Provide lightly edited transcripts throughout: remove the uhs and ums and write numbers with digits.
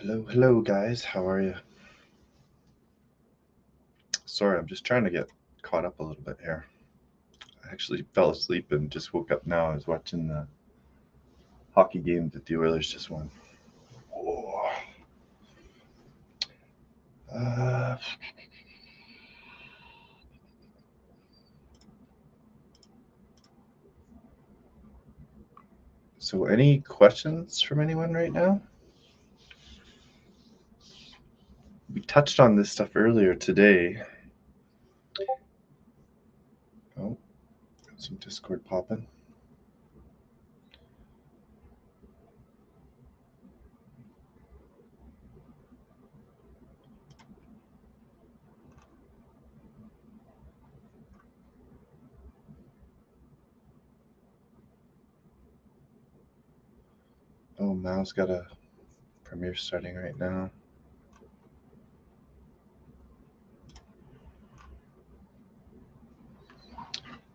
Hello, guys. How are you? Sorry, I'm just trying to get caught up a little bit here. I actually fell asleep and just woke up now. I was watching the hockey game that the Oilers just won. Oh. Uh, so, any questions from anyone right now? We touched on this stuff earlier today. Oh, got some Discord popping. Oh, Mao's got a premiere starting right now.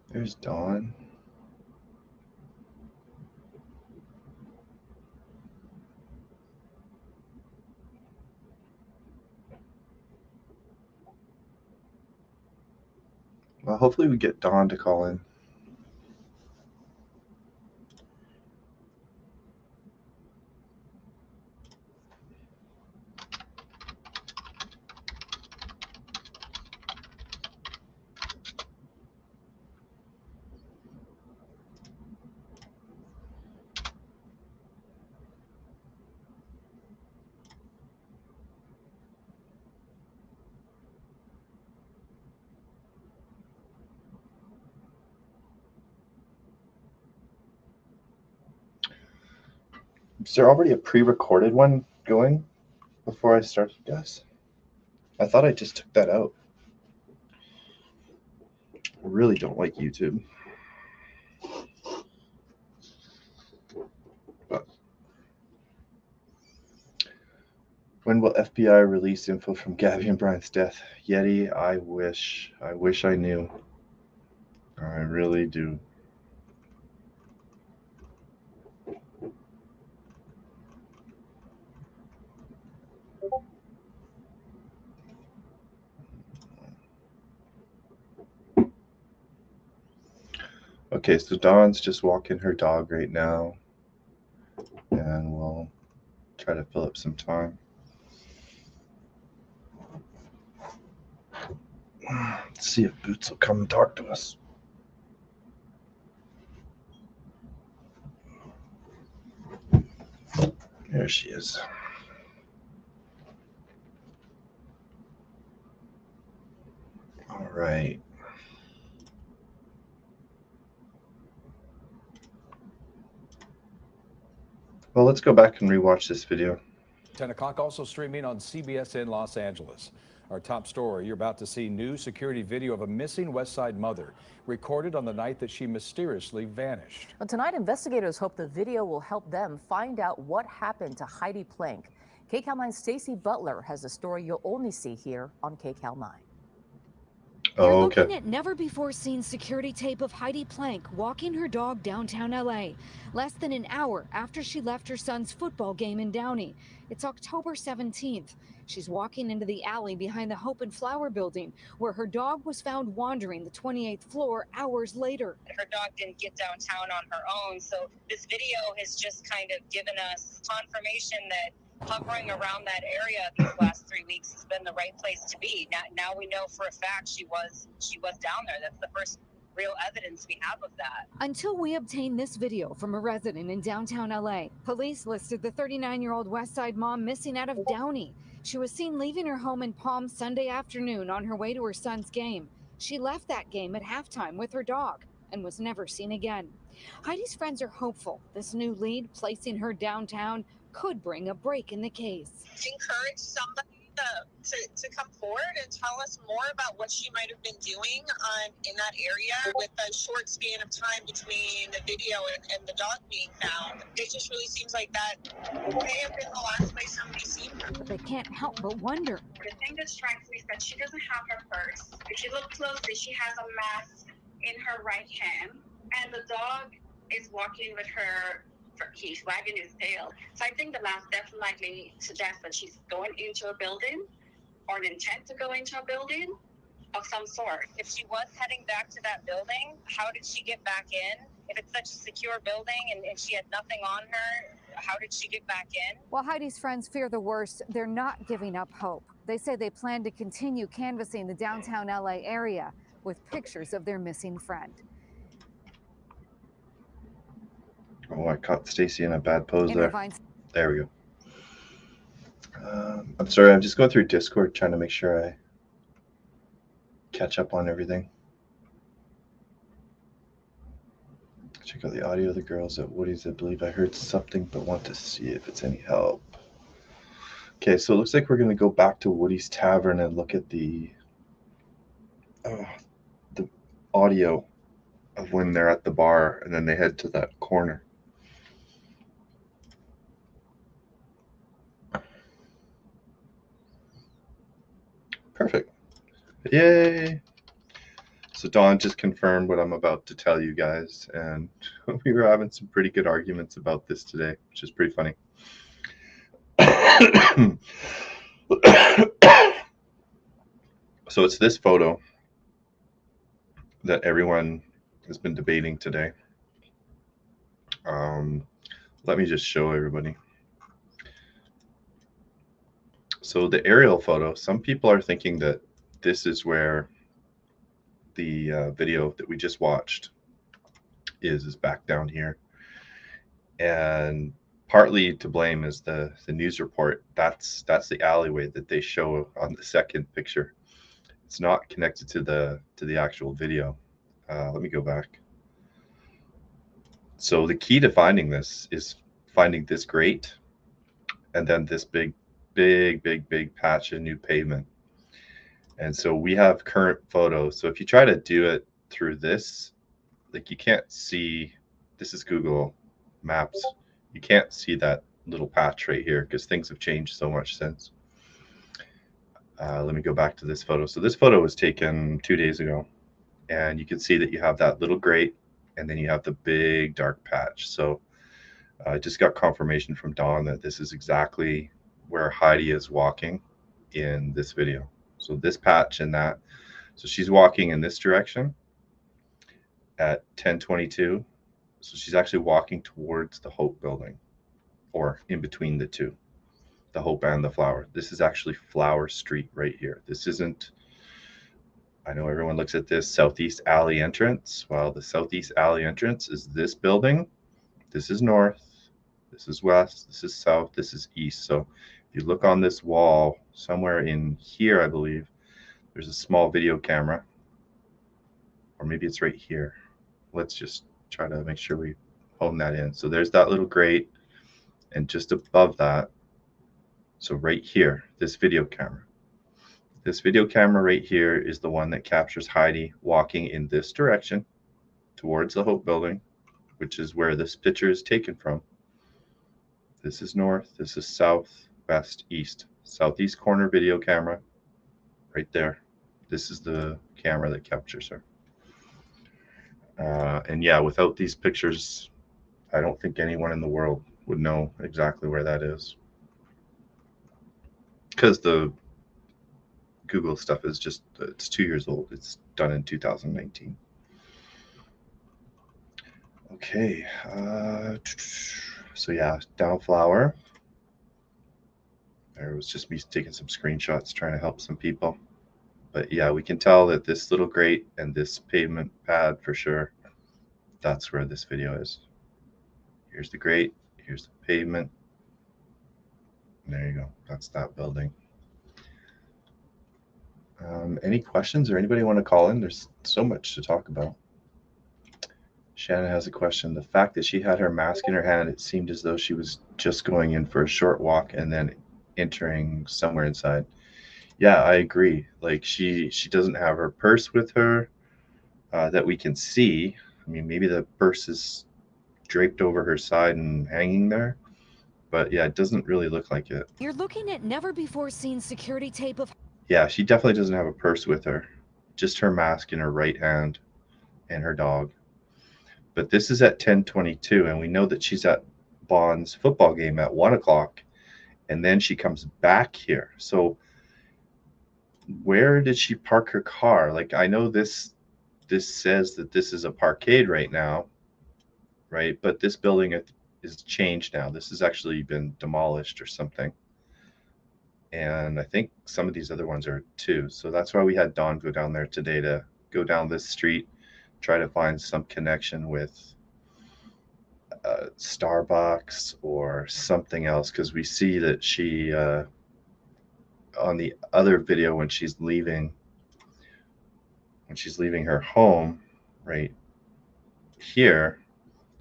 There's Dawn. Well, hopefully we get Dawn to call in. Is there already a pre-recorded one going before I started, guys? I thought I just took that out. I really don't like YouTube. But when will FBI release info from Gabby and Brian's death? Yeti, I wish I knew. I really do. Okay, so Dawn's just walking her dog right now, and we'll try to fill up some time. Let's see if Boots will come and talk to us. There she is. All right. Well, let's go back and rewatch this video. 10 o'clock, also streaming on CBS in Los Angeles. Our top story, you're about to see new security video of a missing West Side mother, recorded on the night that she mysteriously vanished. Well, tonight, investigators hope the video will help them find out what happened to Heidi Planck. KCAL 9's Stacey Butler has a story you'll only see here on KCAL 9. You're looking at never-before-seen security tape of Heidi Planck walking her dog downtown LA, less than an hour after she left her son's football game in Downey. It's October 17th. She's walking into the alley behind the Hope and Flower building, where her dog was found wandering the 28th floor hours later. Her dog didn't get downtown on her own, so this video has just kind of given us confirmation that hovering around that area these last 3 weeks has been the right place to be. Now we know for a fact she was down there. That's the first real evidence we have of that. Until we obtained this video from a resident in downtown LA, police listed the 39-year-old West Side mom missing out of Downey. She was seen leaving her home in Palm Sunday afternoon on her way to her son's game. She left that game at halftime with her dog and was never seen again. Heidi's friends are hopeful this new lead, placing her downtown, could bring a break in the case. Encourage somebody to come forward and tell us more about what she might have been doing in that area with a short span of time between the video and the dog being found. It just really seems like that may have been the last place somebody seen her. But they can't help but wonder. The thing that strikes me is that she doesn't have her purse. If you look closely, she has a mask in her right hand, and the dog is walking with her He's wagging his tail. So I think the math definitely suggests that she's going into a building or an intent to go into a building of some sort. If she was heading back to that building, how did she get back in? If it's such a secure building and she had nothing on her, how did she get back in? While Heidi's friends fear the worst, they're not giving up hope. They say they plan to continue canvassing the downtown LA area with pictures of their missing friend. Oh, I caught Stacy in a bad pose there. There we go. I'm sorry, I'm just going through Discord trying to make sure I catch up on everything. Check out the audio of the girls at Woody's. I believe I heard something, but want to see if it's any help. Okay, so it looks like we're going to go back to Woody's Tavern and look at the audio of when they're at the bar, and then they head to that corner. Perfect. Yay. So Dawn just confirmed what I'm about to tell you guys, and we were having some pretty good arguments about this today, which is pretty funny. So it's this photo that everyone has been debating today. Let me just show everybody. So the aerial photo, some people are thinking that this is where the video that we just watched is back down here. And partly to blame is the news report. That's the alleyway that they show on the second picture. It's not connected to the actual video. Let me go back. So the key to finding this is finding this grate and then this big patch of new pavement. And so we have current photos. So if you try to do it through this, like you can't see, this is Google Maps. You can't see that little patch right here because things have changed so much since. Let me go back to this photo. So this photo was taken 2 days ago, and you can see that you have that little grate and then you have the big dark patch. So I just got confirmation from Dawn that this is exactly where Heidi is walking in this video. So this patch and that. So she's walking in this direction at 10:22. So she's actually walking towards the Hope building, or in between the two, the Hope and the Flower. This is actually Flower Street right here. This isn't, I know everyone looks at this Southeast Alley entrance. Well, the Southeast Alley entrance is this building. This is north, this is west, this is south, this is east. So if you look on this wall, somewhere in here, I believe, there's a small video camera. Or maybe it's right here. Let's just try to make sure we hone that in. So there's that little grate, and just above that, so right here, this video camera. This video camera right here is the one that captures Heidi walking in this direction towards the Hope building, which is where this picture is taken from. This is north, this is south, west, east. Southeast corner video camera right there. This is the camera that captures her. And yeah, without these pictures, I don't think anyone in the world would know exactly where that is. Because the Google stuff is just, it's 2 years old. It's done in 2019. Okay. So yeah, down Flower. There was just me taking some screenshots trying to help some people. But yeah, we can tell that this little grate and this pavement pad for sure, that's where this video is. Here's the grate, here's the pavement. And there you go, that's that building. Any questions or anybody want to call in? There's so much to talk about. Shannon has a question. The fact that she had her mask in her hand, it seemed as though she was just going in for a short walk and then entering somewhere inside. Yeah, I agree. Like she doesn't have her purse with her that we can see. I mean, maybe the purse is draped over her side and hanging there. But yeah, it doesn't really look like it. You're looking at never before seen security tape of... Yeah, she definitely doesn't have a purse with her. Just her mask in her right hand. and her dog. But this is at 10:22, and we know that she's at Bond's football game at 1 o'clock, and then she comes back here. So where did she park her car? Like, I know this says that this is a parkade right now, right? But this building is changed now. This has actually been demolished or something. And I think some of these other ones are too. So that's why we had Dawn go down there today to go down this street, try to find some connection with Starbucks or something else, because we see that she on the other video when she's leaving her home right here,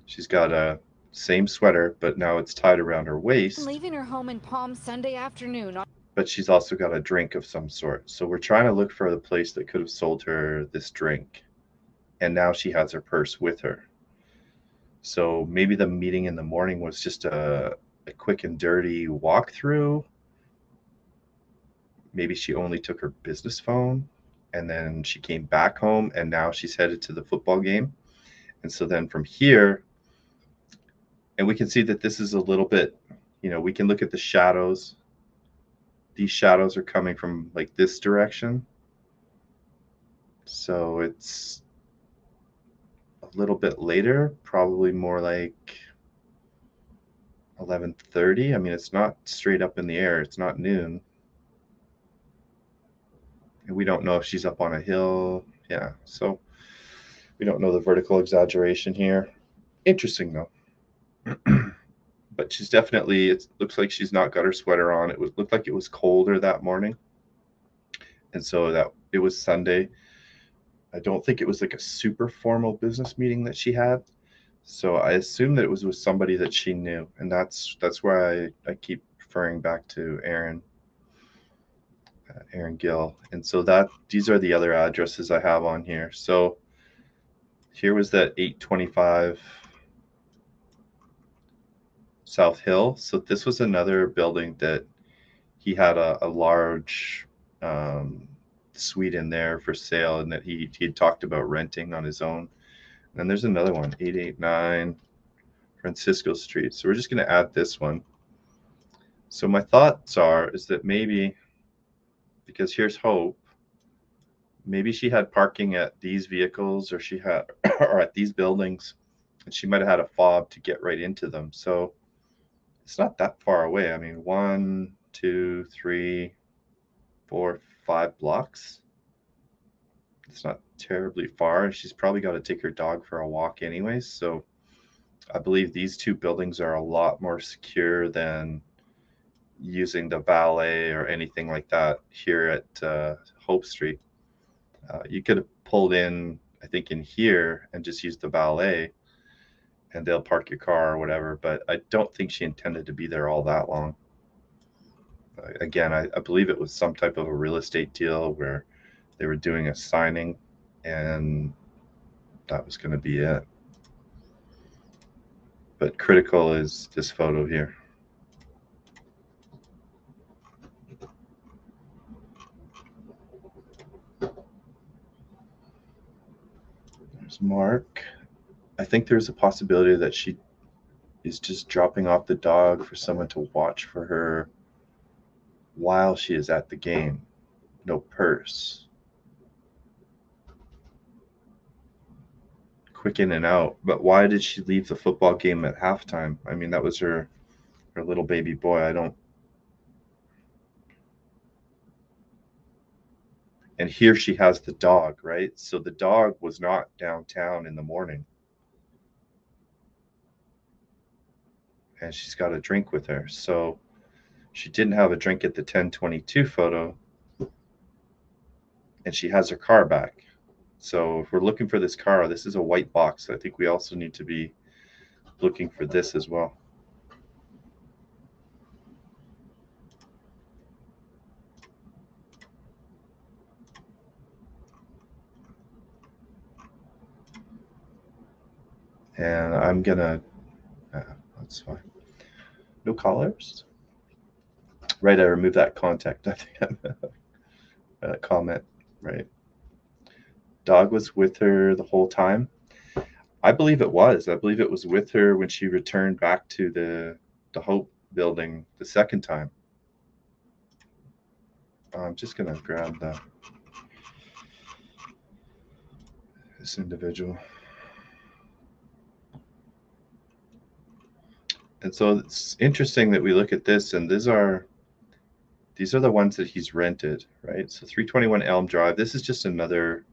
she's got a same sweater, but now it's tied around her waist. Leaving her home in Palm Sunday afternoon. But she's also got a drink of some sort. So we're trying to look for the place that could have sold her this drink. And now she has her purse with her. So maybe the meeting in the morning was just a quick and dirty walkthrough. Maybe she only took her business phone, and then she came back home, and now she's headed to the football game. And so then from here, and we can see that this is a little bit, we can look at the shadows. These shadows are coming from like this direction. So it's a little bit later, probably more like 11:30. I mean, it's not straight up in the air. It's not noon. And we don't know if she's up on a hill. Yeah, so we don't know the vertical exaggeration here. Interesting though. But she's definitely, it looks like she's not got her sweater on. It looked like it was colder that morning. And so that it was Sunday. I don't think it was like a super formal business meeting that she had. So I assume that it was with somebody that she knew. And that's why I keep referring back to Aaron Gill. And so these are the other addresses I have on here. So here was that 825 South Hill. So this was another building that he had a large suite in there for sale, and that he had talked about renting on his own. And then there's another one, 889 Francisco Street. So we're just going to add this one. So my thoughts is that maybe, because here's Hope, maybe she had parking at these vehicles, or she had or at these buildings, and she might have had a fob to get right into them. So it's not that far away. I mean, 1, 2, 3, 4, 5 blocks. It's not terribly far. She's probably got to take her dog for a walk anyways. So I believe these two buildings are a lot more secure than using the valet or anything like that here at Hope Street. You could have pulled in, I think, in here and just used the valet, and they'll park your car or whatever. But I don't think she intended to be there all that long. Again, I believe it was some type of a real estate deal where they were doing a signing, and that was going to be it. But critical is this photo here. There's Mark. I think there's a possibility that she is just dropping off the dog for someone to watch for her while she is at the game. No purse. Quick in and out. But why did she leave the football game at halftime? I mean, that was her little baby boy. And here she has the dog, right? So the dog was not downtown in the morning. And she's got a drink with her. So she didn't have a drink at the 10:22 photo. And she has her car back. So if we're looking for this car, this is a white box. I think we also need to be looking for this as well. And I'm gonna, that's fine. No collars? Right, I removed that contact. I think comment, right? Dog was with her the whole time. I believe it was. I believe it was with her when she returned back to the Hope building the second time. I'm just gonna grab this individual. And so it's interesting that we look at this, and these are the ones that he's rented, right? So 321 Elm Drive. This is just another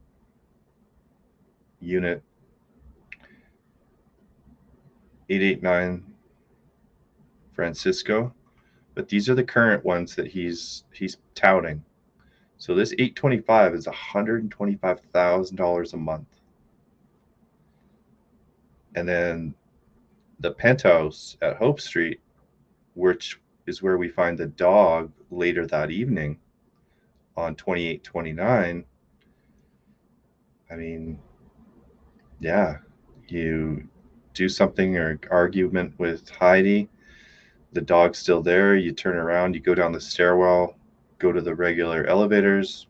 unit. 889 Francisco. But these are the current ones that he's touting. So this 825 is $125,000 a month. And then the penthouse at Hope Street, which is where we find the dog later that evening on 2829. I mean, yeah, you do something or argument with Heidi, the dog's still there, you turn around, you go down the stairwell, go to the regular elevators,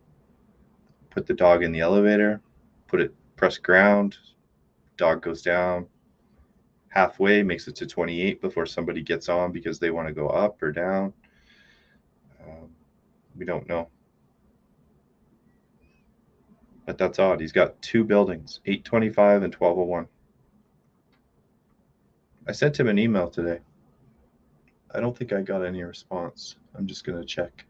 put the dog in the elevator, press ground, dog goes down halfway, makes it to 28 before somebody gets on because they want to go up or down. We don't know. But that's odd. He's got two buildings, 825 and 1201. I sent him an email today. I don't think I got any response. I'm just going to check.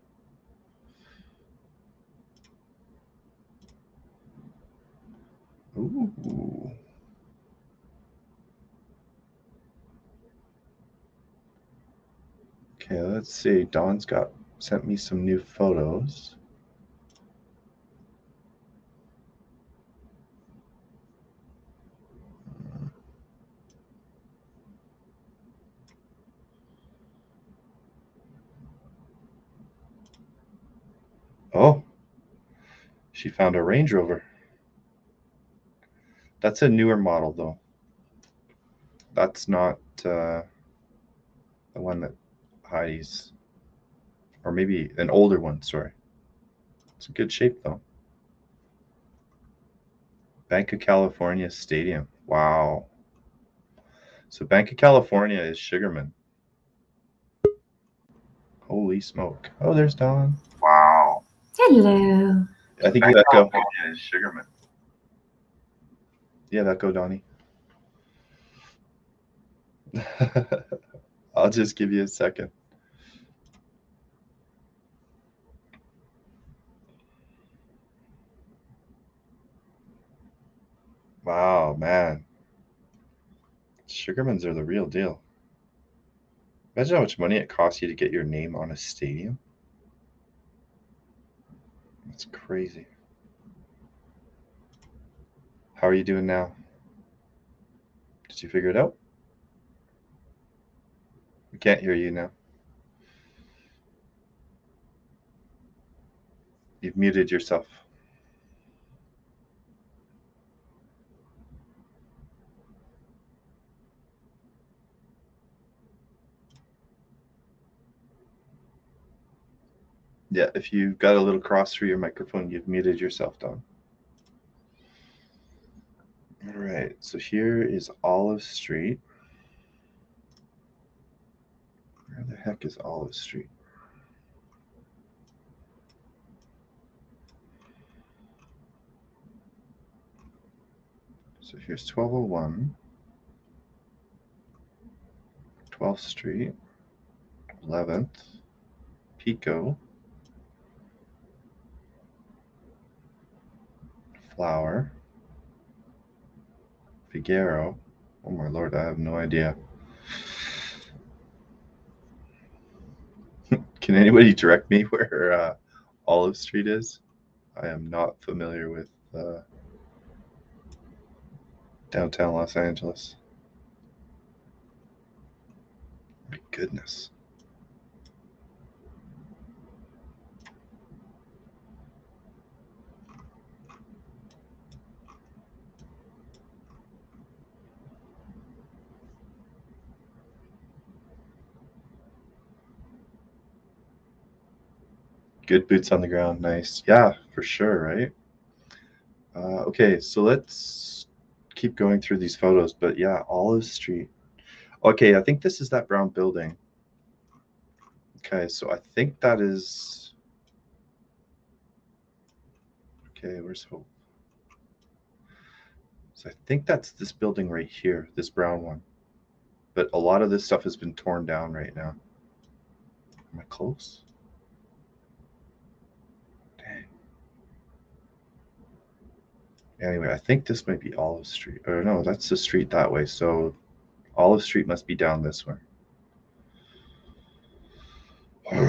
Ooh. Okay, let's see. Dawn's sent me some new photos. Oh, she found a Range Rover. That's a newer model, though. That's not the one that Heidi's, or maybe an older one, sorry. It's in good shape, though. Bank of California Stadium. Wow. So Bank of California is Sugarman. Holy smoke. Oh, there's Dawn. Wow. Hello. I think you let go. Is Sugarman. Yeah, let go, Donnie. I'll just give you a second. Wow, man. Sugarmans are the real deal. Imagine how much money it costs you to get your name on a stadium. That's crazy. How are you doing now? Did you figure it out? We can't hear you now. You've muted yourself. Yeah, if you've got a little cross through your microphone, you've muted yourself, Don. All right, so here is Olive Street. Where the heck is Olive Street? So here's 1201, 12th Street, 11th, Pico, Flower, Figueroa. Oh my lord, I have no idea. Can anybody direct me where Olive Street is? I am not familiar with downtown Los Angeles. My goodness. Good boots on the ground. Nice. Yeah, for sure, right? Okay, so let's keep going through these photos, but yeah, Olive Street. Okay, I think this is that brown building. Okay, so I think that is. Okay, where's Hope? So I think that's this building right here, this brown one. But a lot of this stuff has been torn down right now. Am I close? Dang. Anyway, I think this might be Olive Street. Or no, that's the street that way. So Olive Street must be down this way. All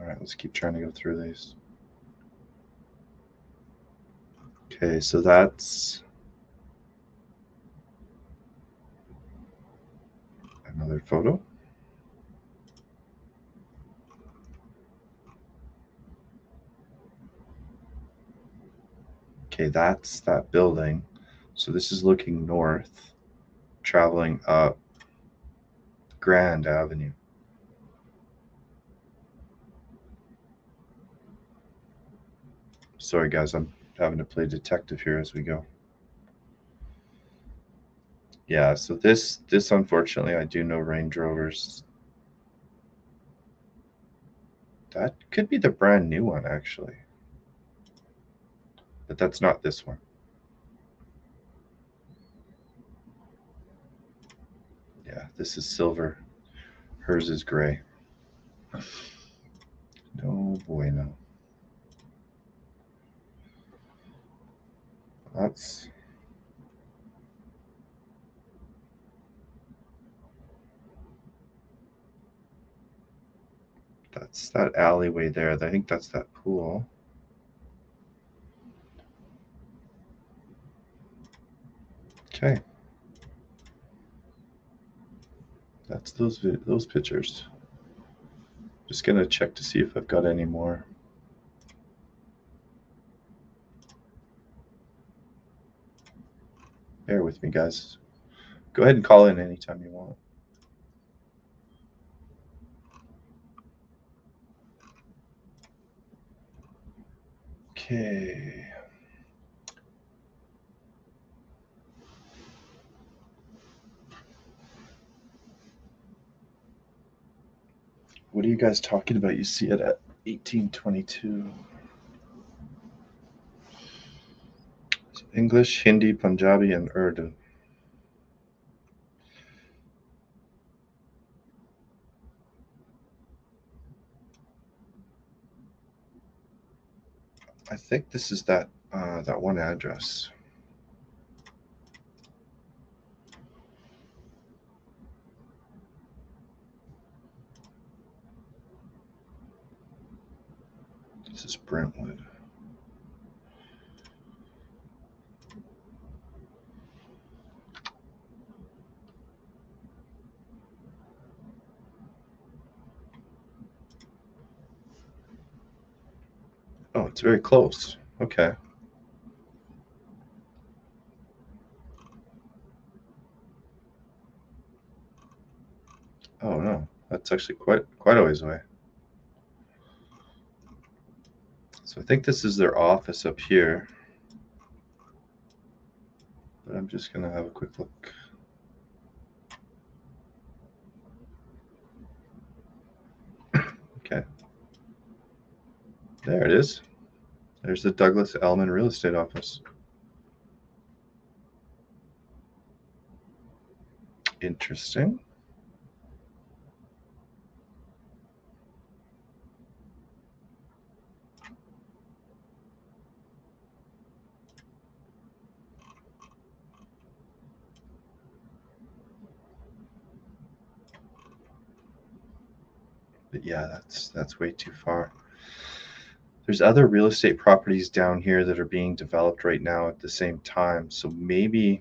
right, let's keep trying to go through these. Okay, so that's another photo. Okay, that's that building. So this is looking north, traveling up Grand Avenue. Sorry guys, I'm having to play detective here as we go. Yeah, so this unfortunately, I do know Range Rovers. That could be the brand new one actually. But that's not this one. Yeah, this is silver. Hers is gray. No bueno. That's that alleyway there. I think that's that pool. Okay. That's those pictures. Just gonna check to see if I've got any more. Bear with me, guys. Go ahead and call in anytime you want. Okay. What are you guys talking about? You see it at 1822. English, Hindi, Punjabi, and Urdu. I think this is that one address. This is Brentwood. Oh, it's very close. Okay. Oh no, that's actually quite a ways away. So I think this is their office up here. But I'm just gonna have a quick look. Okay. There it is. There's the Douglas Elliman Real Estate Office. Interesting. But yeah, that's way too far. There's other real estate properties down here that are being developed right now at the same time. So maybe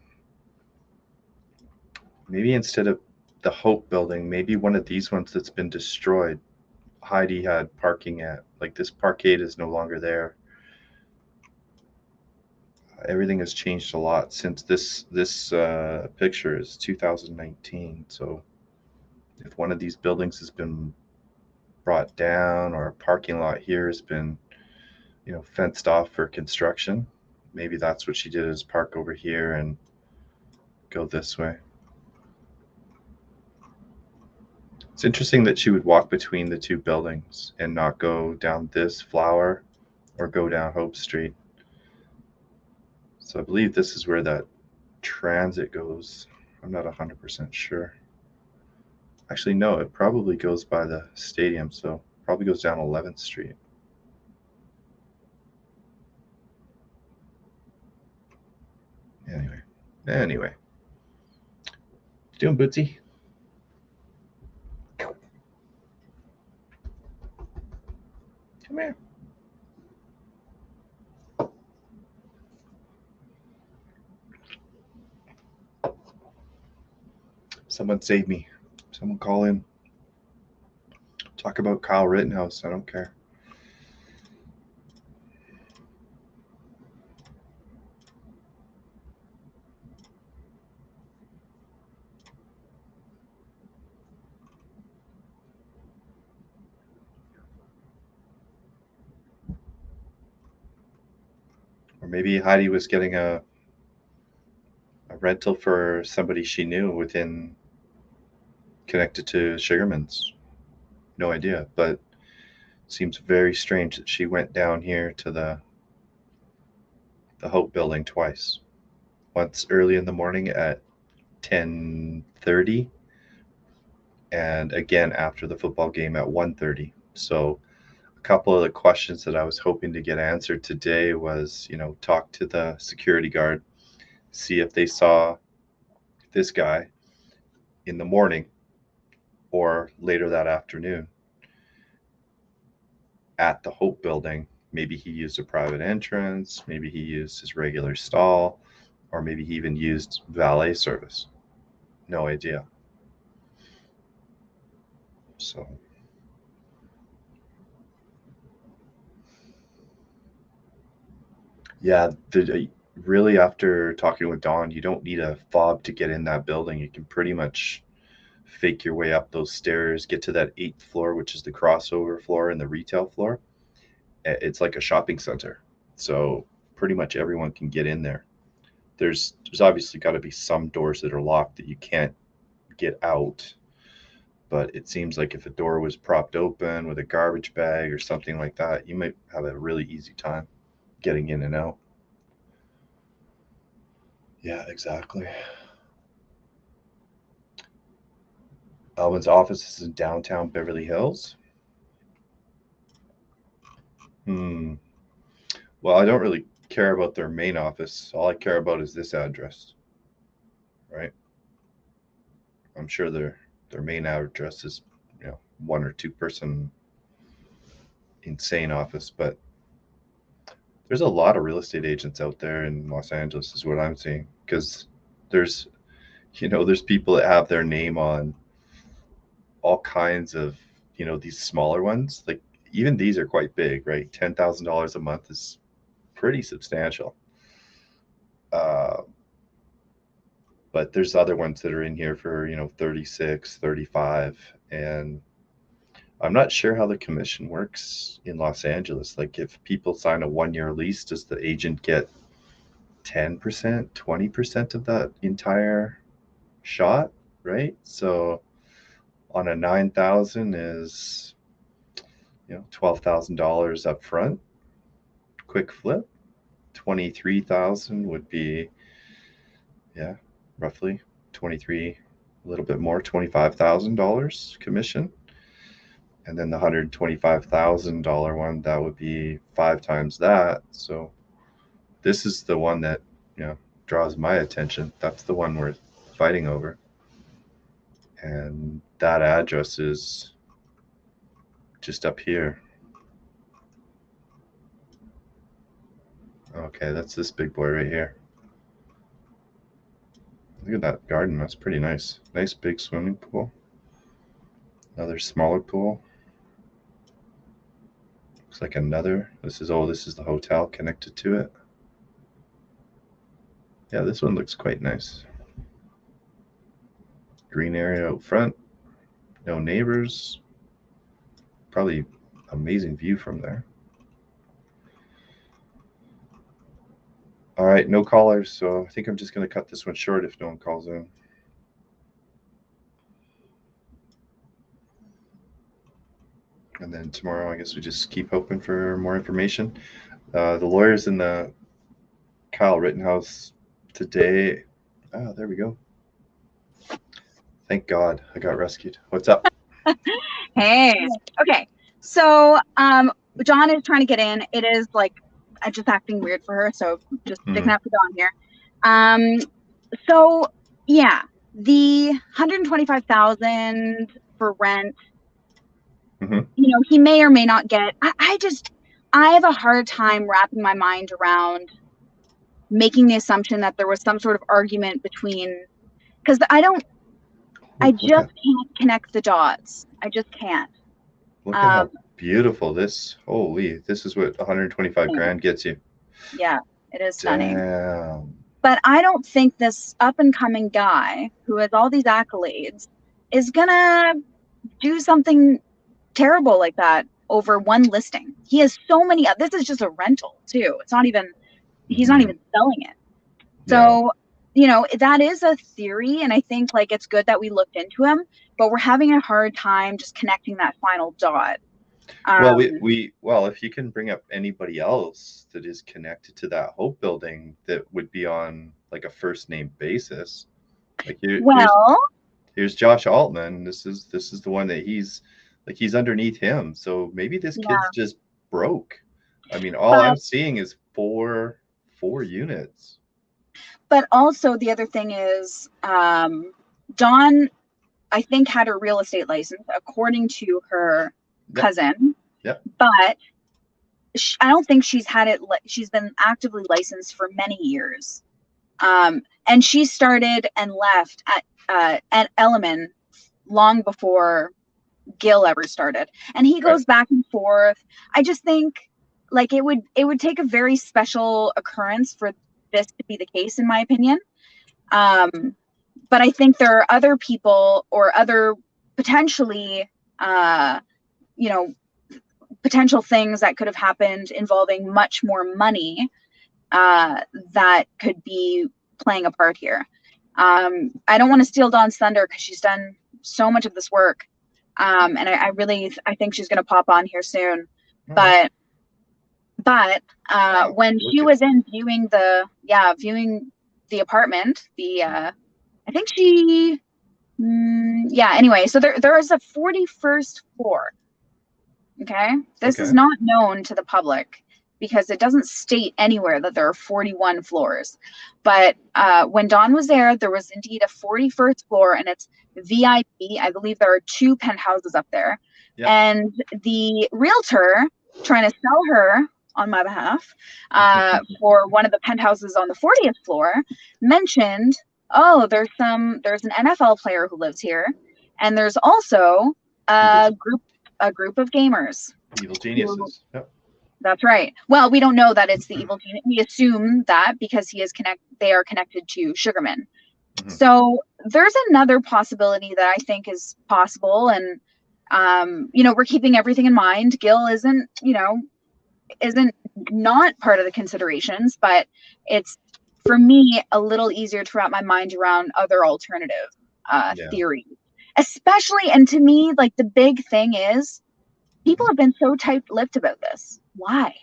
instead of the Hope building, maybe one of these ones that's been destroyed, Heidi had parking at. Like this parkade is no longer there. Everything has changed a lot since this picture is 2019. So if one of these buildings has been brought down or a parking lot here has been, fenced off for construction, maybe that's what she did, is park over here and go this way. It's interesting that she would walk between the two buildings and not go down this flower or go down Hope Street. So I believe this is where that transit goes. I'm not 100% sure. Actually, no, it probably goes by the stadium, so probably goes down 11th Street. Anyway. Doing Bootsy? Come here. Someone save me. Someone call in. Talk about Kyle Rittenhouse. I don't care. Or maybe Heidi was getting a rental for somebody she knew within, connected to Sugarman's. No idea, but it seems very strange that she went down here to the Hope building twice. Once early in the morning at 10:30 and again after the football game at 1:30. So a couple of the questions that I was hoping to get answered today was, talk to the security guard, see if they saw this guy in the morning or later that afternoon at the Hope building. Maybe he used a private entrance, maybe he used his regular stall, or maybe he even used valet service. No idea. So yeah, really, after talking with Dawn, you don't need a fob to get in that building. You can pretty much fake your way up those stairs, get to that 8th floor, which is the crossover floor and the retail floor. It's like a shopping center, so pretty much everyone can get in there. There's obviously got to be some doors that are locked that you can't get out, but it seems like if a door was propped open with a garbage bag or something like that, you might have a really easy time getting in and out. Yeah, exactly. Alvin's office is in downtown Beverly Hills. Well, I don't really care about their main office. All I care about is this address, right? I'm sure their main address is, 1 or 2 person insane office, but there's a lot of real estate agents out there in Los Angeles, is what I'm seeing, because there's people that have their name on all kinds of, these smaller ones. Like, even these are quite big, right? $10,000 a month is pretty substantial. But there's other ones that are in here for 36, 35, and I'm not sure how the commission works in Los Angeles. Like, if people sign a 1-year lease, does the agent get 10%, 20% of that entire shot, right? So on a 9,000 is $12,000 up front, quick flip. 23,000 would be, roughly 23, a little bit more, $25,000 commission. And then the $125,000 one, that would be 5 times that. So this is the one that draws my attention. That's the one we're fighting over, and that address is just up here. Okay, that's this big boy right here. Look at that garden. That's pretty nice. Nice big swimming pool. Another smaller pool. Looks like another. This is the hotel connected to it. Yeah, this one looks quite nice. Green area out front. No neighbors. Probably amazing view from there. All right, no callers, so I think I'm just going to cut this one short if no one calls in. And then tomorrow, I guess we just keep hoping for more information. The lawyers in the Kyle Rittenhouse today. Oh, there we go. Thank God I got rescued. What's up? Hey. Okay. So John is trying to get in. It is like just acting weird for her, so just sticking up for John here. So yeah, the 125,000 for rent. You know, he may or may not get. I have a hard time wrapping my mind around making the assumption that there was some sort of argument between, because I just can't connect the dots. I just can't. Look at how beautiful this. Holy, this is what 125 grand gets you. Yeah, it is stunning. Damn. But I don't think this up and coming guy who has all these accolades is gonna do something terrible like that over one listing. He has so many. This is just a rental too. It's not even. He's not even selling it. So, you know, that is a theory, and I think like it's good that we looked into him, but we're having a hard time just connecting that final dot. Well, well, if you can bring up anybody else that is connected to that Hope building that would be on like a first name basis, like here's Josh Altman. This is the one that he's underneath him. So maybe this kid's just broke. I mean, all I'm seeing is four units. But also the other thing is, Dawn, I think, had her real estate license according to her cousin. But I don't think she's had it. She's been actively licensed for many years. And she started and left at Elliman long before Gil ever started. And he goes back and forth. I just think like it would take a very special occurrence for this to be the case, in my opinion. But I think there are other people or other potentially, you know, potential things that could have happened involving much more money that could be playing a part here. I don't want to steal Dawn's thunder because she's done so much of this work. And I think she's going to pop on here soon. But when she was in viewing the apartment, I think she, anyway, so there is a 41st floor. Okay. This is not known to the public because it doesn't state anywhere that there are 41 floors. But when Dawn was there was indeed a 41st floor, and it's VIP. I believe there are 2 penthouses up there. And the realtor trying to sell her on my behalf for one of the penthouses on the 40th floor mentioned, oh, there's an NFL player who lives here, and there's also a group of gamers. Evil geniuses. That's right. Well, we don't know that it's the evil genius. We assume that because they are connected to Sugarman. So there's another possibility that I think is possible, and you know, we're keeping everything in mind. Gil isn't not part of the considerations, but it's, for me, a little easier to wrap my mind around other alternative theories. Especially, and to me, like the big thing is people have been so tight-lipped about this. Why?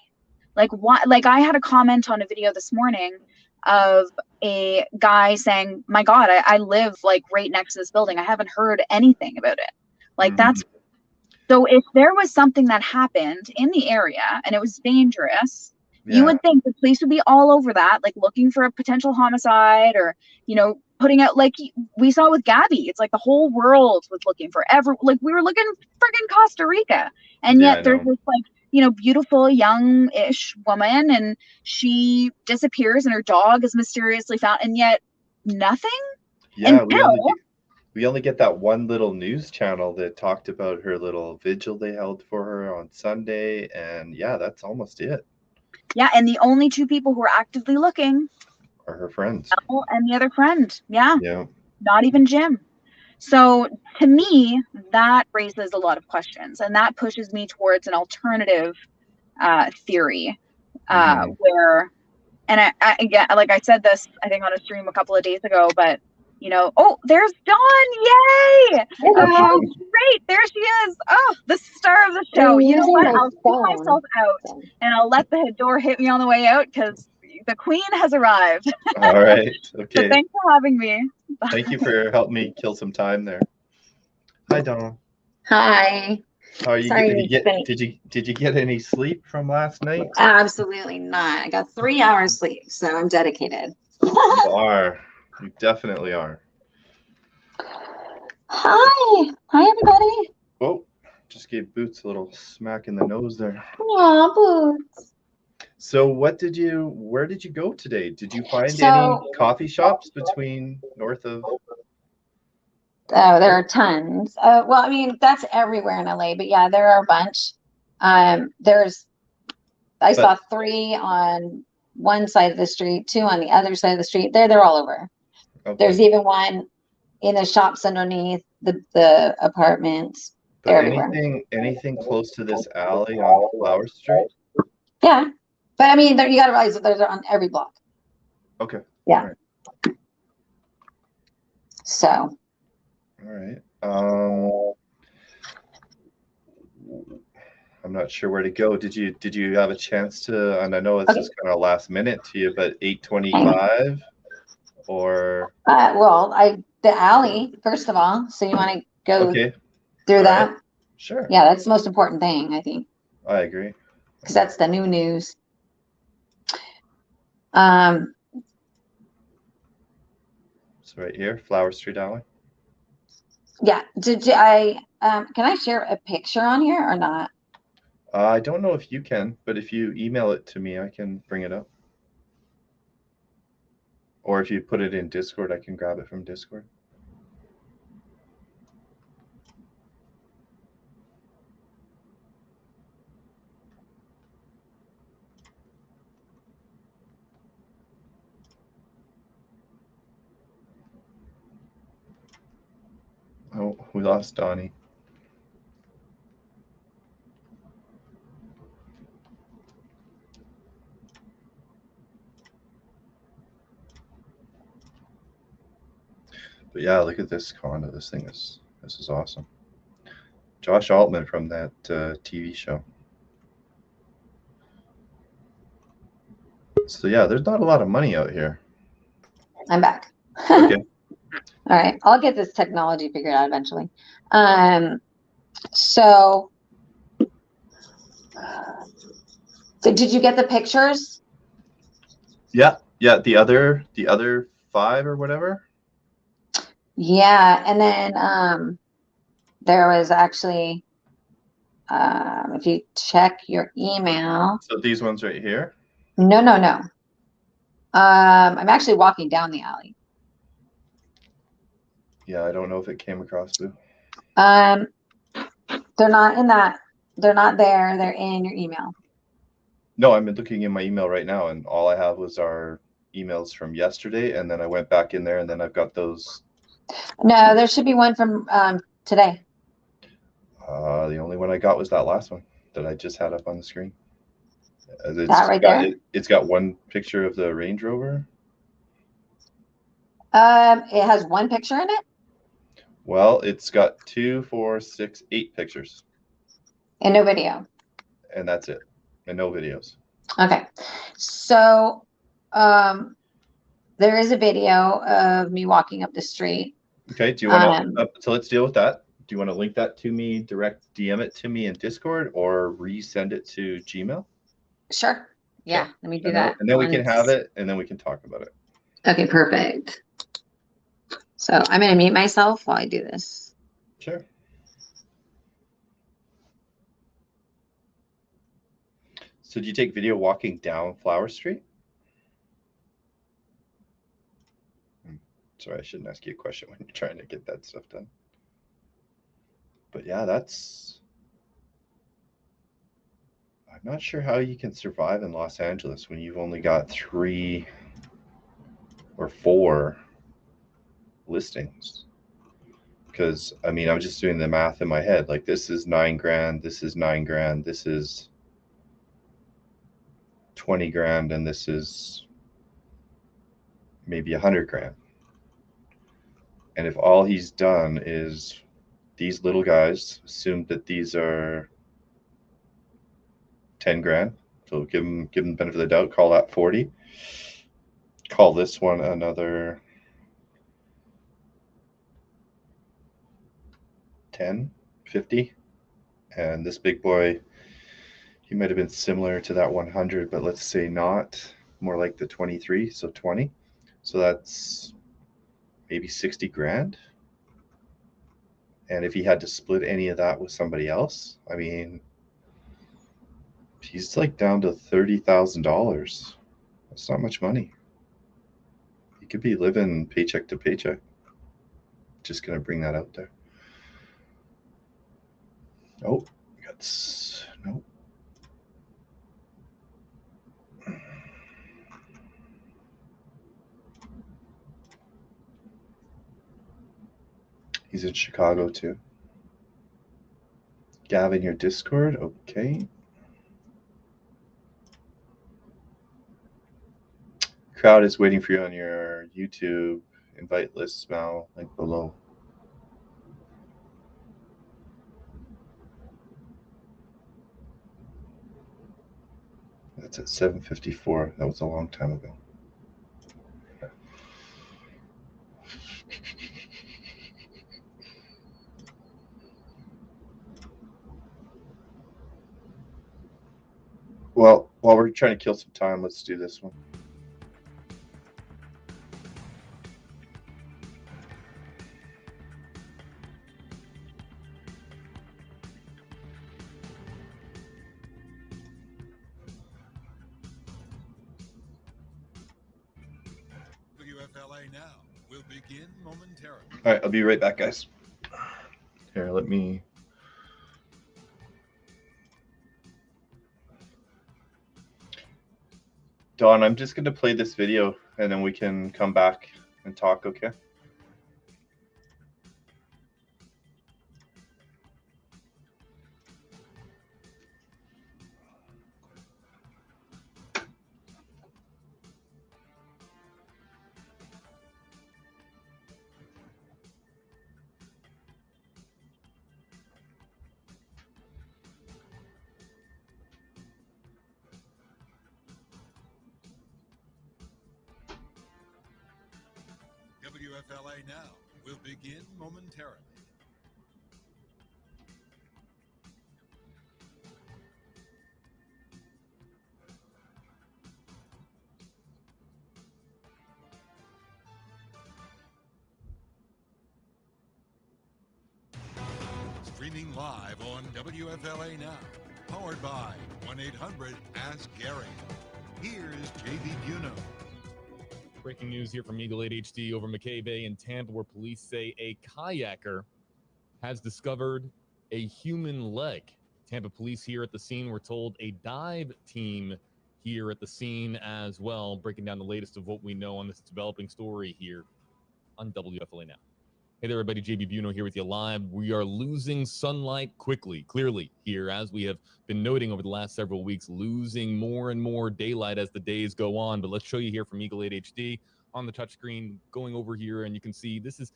Like I had a comment on a video this morning of a guy saying, my God, I live like right next to this building. I haven't heard anything about it. Like that's, so if there was something that happened in the area and it was dangerous, you would think the police would be all over that, like looking for a potential homicide, or, you know, putting out, like we saw with Gabby. It's like the whole world was looking for like we were looking friggin' Costa Rica. And yet there's this like, you know, beautiful young-ish woman, and she disappears and her dog is mysteriously found, and yet nothing. Yeah, we only get that one little news channel that talked about her little vigil they held for her on Sunday, and that's almost it. Yeah, and the only 2 people who are actively looking are her friends. Elle and the other friend. Yeah. Not even Jim. So to me, that raises a lot of questions, and that pushes me towards an alternative theory where And I again, like I said this, I think on a stream a couple of days ago, but you know, oh, there's Dawn! Yay! Okay, great, there she is. Oh, the star of the show. You know what? I'll see myself out, and I'll let the door hit me on the way out because the queen has arrived. All right. Okay. So thanks for having me. Thank you for helping me kill some time there. Hi, Dawn. Hi. How are you? Sorry, Did you get any sleep from last night? Absolutely not. I got 3 hours sleep, so I'm dedicated. You are. You definitely are. Hi. Hi, everybody. Oh, just gave Boots a little smack in the nose there. Aw, Boots. So where did you go today? Did you find any coffee shops north of? Oh, there are tons. Well, I mean, that's everywhere in LA, but yeah, there are a bunch. I saw 3 on one side of the street, 2 on the other side of the street. They're all over. Okay. There's even one in the shops underneath the apartments. But they're everywhere. Anything close to this alley on Flower Street? Yeah, but I mean, you got to realize that they're on every block. Okay. Yeah. Right. So. All right. I'm not sure where to go. Did you have a chance to? And I know it's just kind of last minute to you, but 8:25 or? Well, the alley first of all. So you want to go through that? Right. Sure. Yeah, that's the most important thing, I think. I agree. Because that's the new news. So right here, Flower Street Alley. Yeah. Can I share a picture on here or not? I don't know if you can, but if you email it to me, I can bring it up. Or if you put it in Discord, I can grab it from Discord. Oh, we lost Donnie. But yeah, look at this condo. This is awesome. Josh Altman from that TV show. So yeah, there's not a lot of money out here. I'm back. Okay. All right, I'll get this technology figured out eventually. So did you get the pictures? Yeah. The other 5 or whatever. Yeah, and then there was actually, if you check your email. So these ones right here? No. I'm actually walking down the alley. Yeah, I don't know if it came across, Boo. They're not in that. They're not there. They're in your email. No, I'm looking in my email right now, and all I have was our emails from yesterday, and then I went back in there, and then I've got those. No, there should be one from today. The only one I got was that last one that I just had up on the screen. That right there? It's got one picture of the Range Rover. It has one picture in it? Well, it's got 2, 4, 6, 8 pictures. And no video. And that's it. And no videos. Okay. So there is a video of me walking up the street. Okay. Do you want to, so let's deal with that. Do you want to link that to me, direct DM it to me in Discord, or resend it to Gmail? Sure. Yeah. Okay. Let me do that. And then we can have it, and then we can talk about it. Okay, perfect. So I'm going to mute myself while I do this. Sure. So did you take video walking down Flower Street? Sorry, I shouldn't ask you a question when you're trying to get that stuff done. But yeah, I'm not sure how you can survive in Los Angeles when you've only got 3 or 4 listings. Because I mean, I'm just doing the math in my head. Like, this is $9,000, this is $9,000, this is $20,000, and this is maybe 100 grand. And if all he's done is these little guys assume that these are 10 grand, so give him the benefit of the doubt, call that 40. Call this one another 10, 50. And this big boy, he might have been similar to that 100, but let's say not, more like the 23, so 20. So that's maybe 60 grand. And if he had to split any of that with somebody else, I mean, he's like down to $30,000. That's not much money. He could be living paycheck to paycheck. Just gonna bring that out there. Oh, that's nope. He's in Chicago too. Gavin, your Discord, okay. Crowd is waiting for you on your YouTube invite list now, link below. That's at 7:54. That was a long time ago. Well, while we're trying to kill some time, let's do this one. WFLA now will begin momentarily. All right, I'll be right back, guys. Here, let me... Dawn, I'm just going to play this video, and then we can come back and talk, okay? WFLA now will begin momentarily. Streaming live on WFLA now, powered by 1-800-ASK-GARY. Here's JB Buno. Breaking news here from Eagle 8 HD over McKay Bay in Tampa, where police say a kayaker has discovered a human leg. Tampa police here at the scene were told a dive team here at the scene as well, breaking down the latest of what we know on this developing story here on WFLA Now. Hey there, everybody. JB Buno here with you live. We are losing sunlight clearly here, as we have been noting over the last several weeks, losing more and more daylight as the days go on. But let's show you here from Eagle 8 HD on the touchscreen, going over here, and you can see this is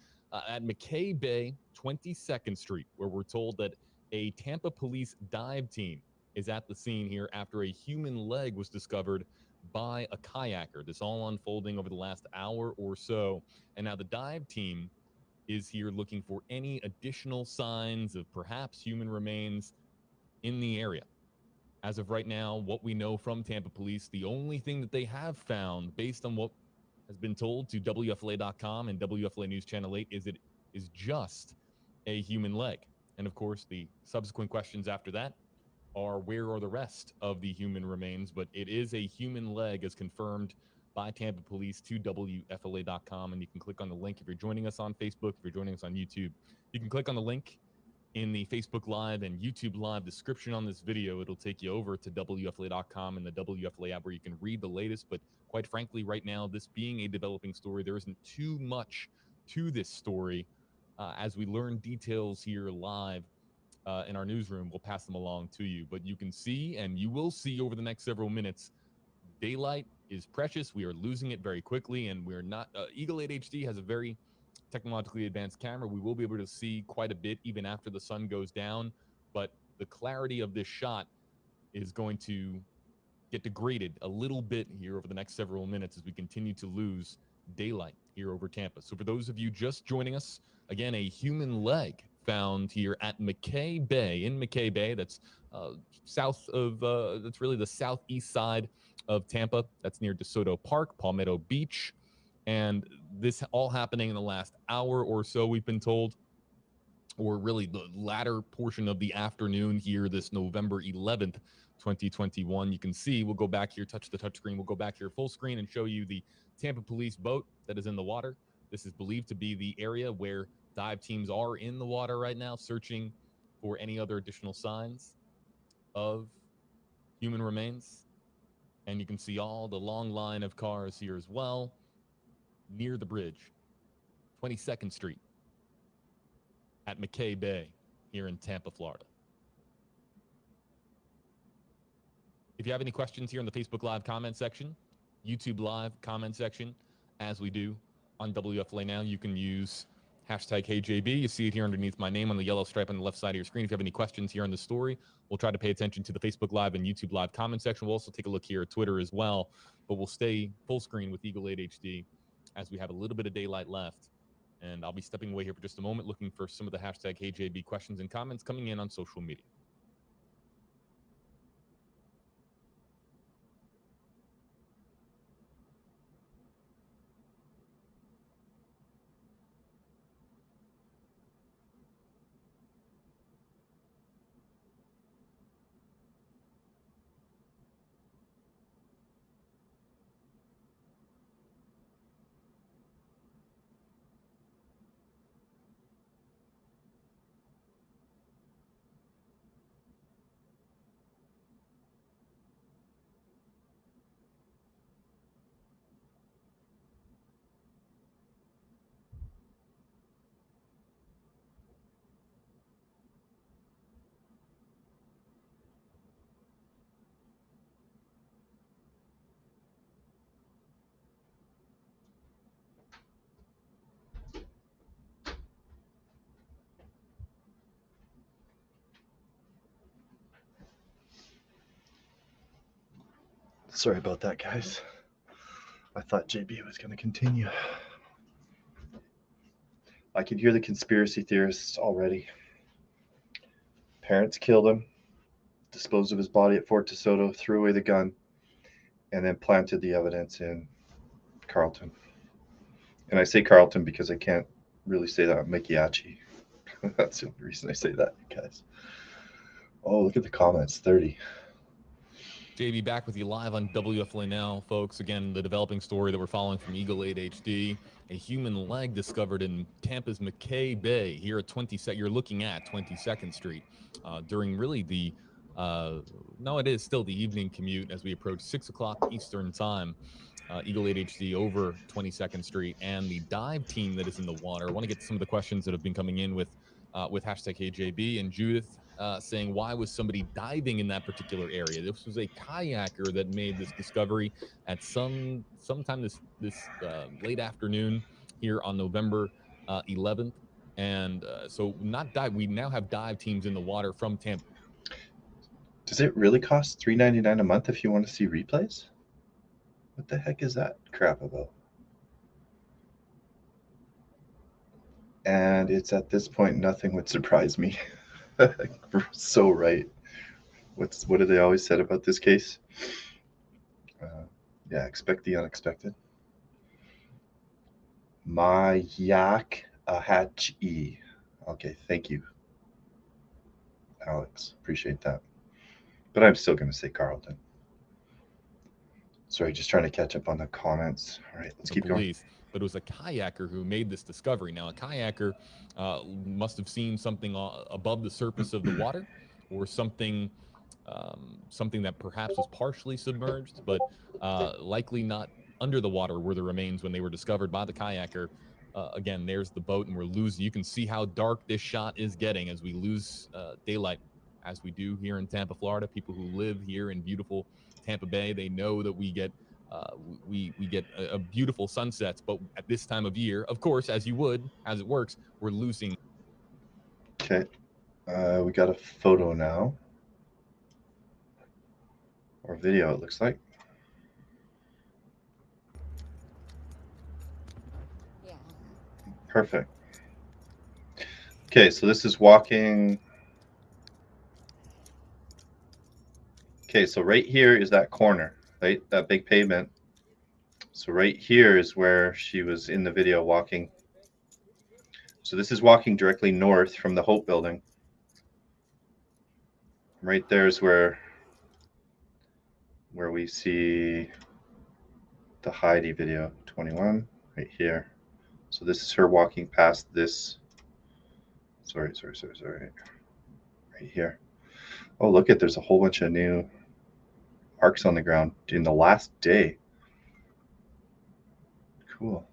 at McKay Bay, 22nd Street, where we're told that a Tampa police dive team is at the scene here after a human leg was discovered by a kayaker. This all unfolding over the last hour or so. And now the dive team is here looking for any additional signs of perhaps human remains in the area. As of right now, what we know from Tampa police, the only thing that they have found, based on what has been told to WFLA.com and WFLA News Channel 8, is it is just a human leg. And of course, the subsequent questions after that are, where are the rest of the human remains? But it is a human leg, as confirmed by Tampa police to WFLA.com. And you can click on the link if you're joining us on Facebook, if you're joining us on YouTube. You can click on the link in the Facebook Live and YouTube Live description on this video. It'll take you over to WFLA.com and the WFLA app, where you can read the latest. But quite frankly, right now, this being a developing story, there isn't too much to this story. As we learn details here live in our newsroom, we'll pass them along to you. But you can see, and you will see over the next several minutes, daylight is precious. We are losing it very quickly, and we're not. Eagle 8 HD has a very technologically advanced camera. We will be able to see quite a bit even after the sun goes down, but the clarity of this shot is going to get degraded a little bit here over the next several minutes as we continue to lose daylight here over Tampa. So for those of you just joining us, again, a human leg found here at McKay Bay, in McKay Bay. That's south of, that's really the southeast side of Tampa. That's near DeSoto Park, Palmetto Beach. And this all happening in the last hour or so, we've been told, or really the latter portion of the afternoon here, this November 11th, 2021. You can see, we'll go back here, touch the touchscreen, we'll go back here full screen and show you the Tampa police boat that is in the water. This is believed to be the area where dive teams are in the water right now, searching for any other additional signs of human remains. And you can see all the long line of cars here as well, near the bridge, 22nd Street at McKay Bay here in Tampa, Florida. If you have any questions here in the Facebook Live comment section, YouTube Live comment section, as we do on WFLA Now, you can use hashtag HeyJB. You see it here underneath my name on the yellow stripe on the left side of your screen. If you have any questions here on the story, we'll try to pay attention to the Facebook Live and YouTube Live comment section. We'll also take a look here at Twitter as well, but we'll stay full screen with Eagle 8 HD as we have a little bit of daylight left. And I'll be stepping away here for just a moment, looking for some of the hashtag HeyJB questions and comments coming in on social media. Sorry about that, guys. I thought JB was going to continue. I could hear the conspiracy theorists already. Parents killed him, disposed of his body at Fort DeSoto, threw away the gun, and then planted the evidence in Carlton. And I say Carlton because I can't really say that on Mikiachi. That's the only reason I say that, guys. Oh, look at the comments, 30. JB back with you live on WFLA Now, folks. Again, the developing story that we're following from Eagle 8 HD. A human leg discovered in Tampa's McKay Bay here at 22nd. You're looking at 22nd Street during really the, no, it is still the evening commute as we approach 6 o'clock Eastern time. Eagle 8 HD over 22nd Street, and the dive team that is in the water. I want to get to some of the questions that have been coming in with hashtag HeyJB, and Judith saying, why was somebody diving in that particular area? This was a kayaker that made this discovery at sometime this late afternoon here on November 11th. And so not dive. We now have dive teams in the water from Tampa. Does it really cost $3.99 a month if you want to see replays? What the heck is that crap about? And it's at this point, nothing would surprise me. We're so right. What do they always said about this case? Yeah, expect the unexpected. My yak hatch e. Okay, thank you, Alex. Appreciate that. But I'm still going to say Carlton. Sorry, just trying to catch up on the comments. All right, let's keep going. But it was a kayaker who made this discovery. Now, a kayaker must have seen something above the surface of the water, or something that perhaps was partially submerged, but likely not under the water were the remains when they were discovered by the kayaker. Again, there's the boat, and we're losing. You can see how dark this shot is getting as we lose daylight as we do here in Tampa, Florida. People who live here in beautiful Tampa Bay, they know that we get a beautiful sunsets, but at this time of year, of course, as it works, we're losing. Okay, we got a photo now, or video, it looks like. Yeah. Perfect. Okay, so this is walking. Okay, so right here is that corner, right? That big pavement. So right here is where she was in the video walking. So this is walking directly north from the Hope Building. Right there is where we see the Heidi video, 21, right here. So this is her walking past this. Sorry. Right here. Oh, look at, there's a whole bunch of new marks on the ground in the last day. Cool.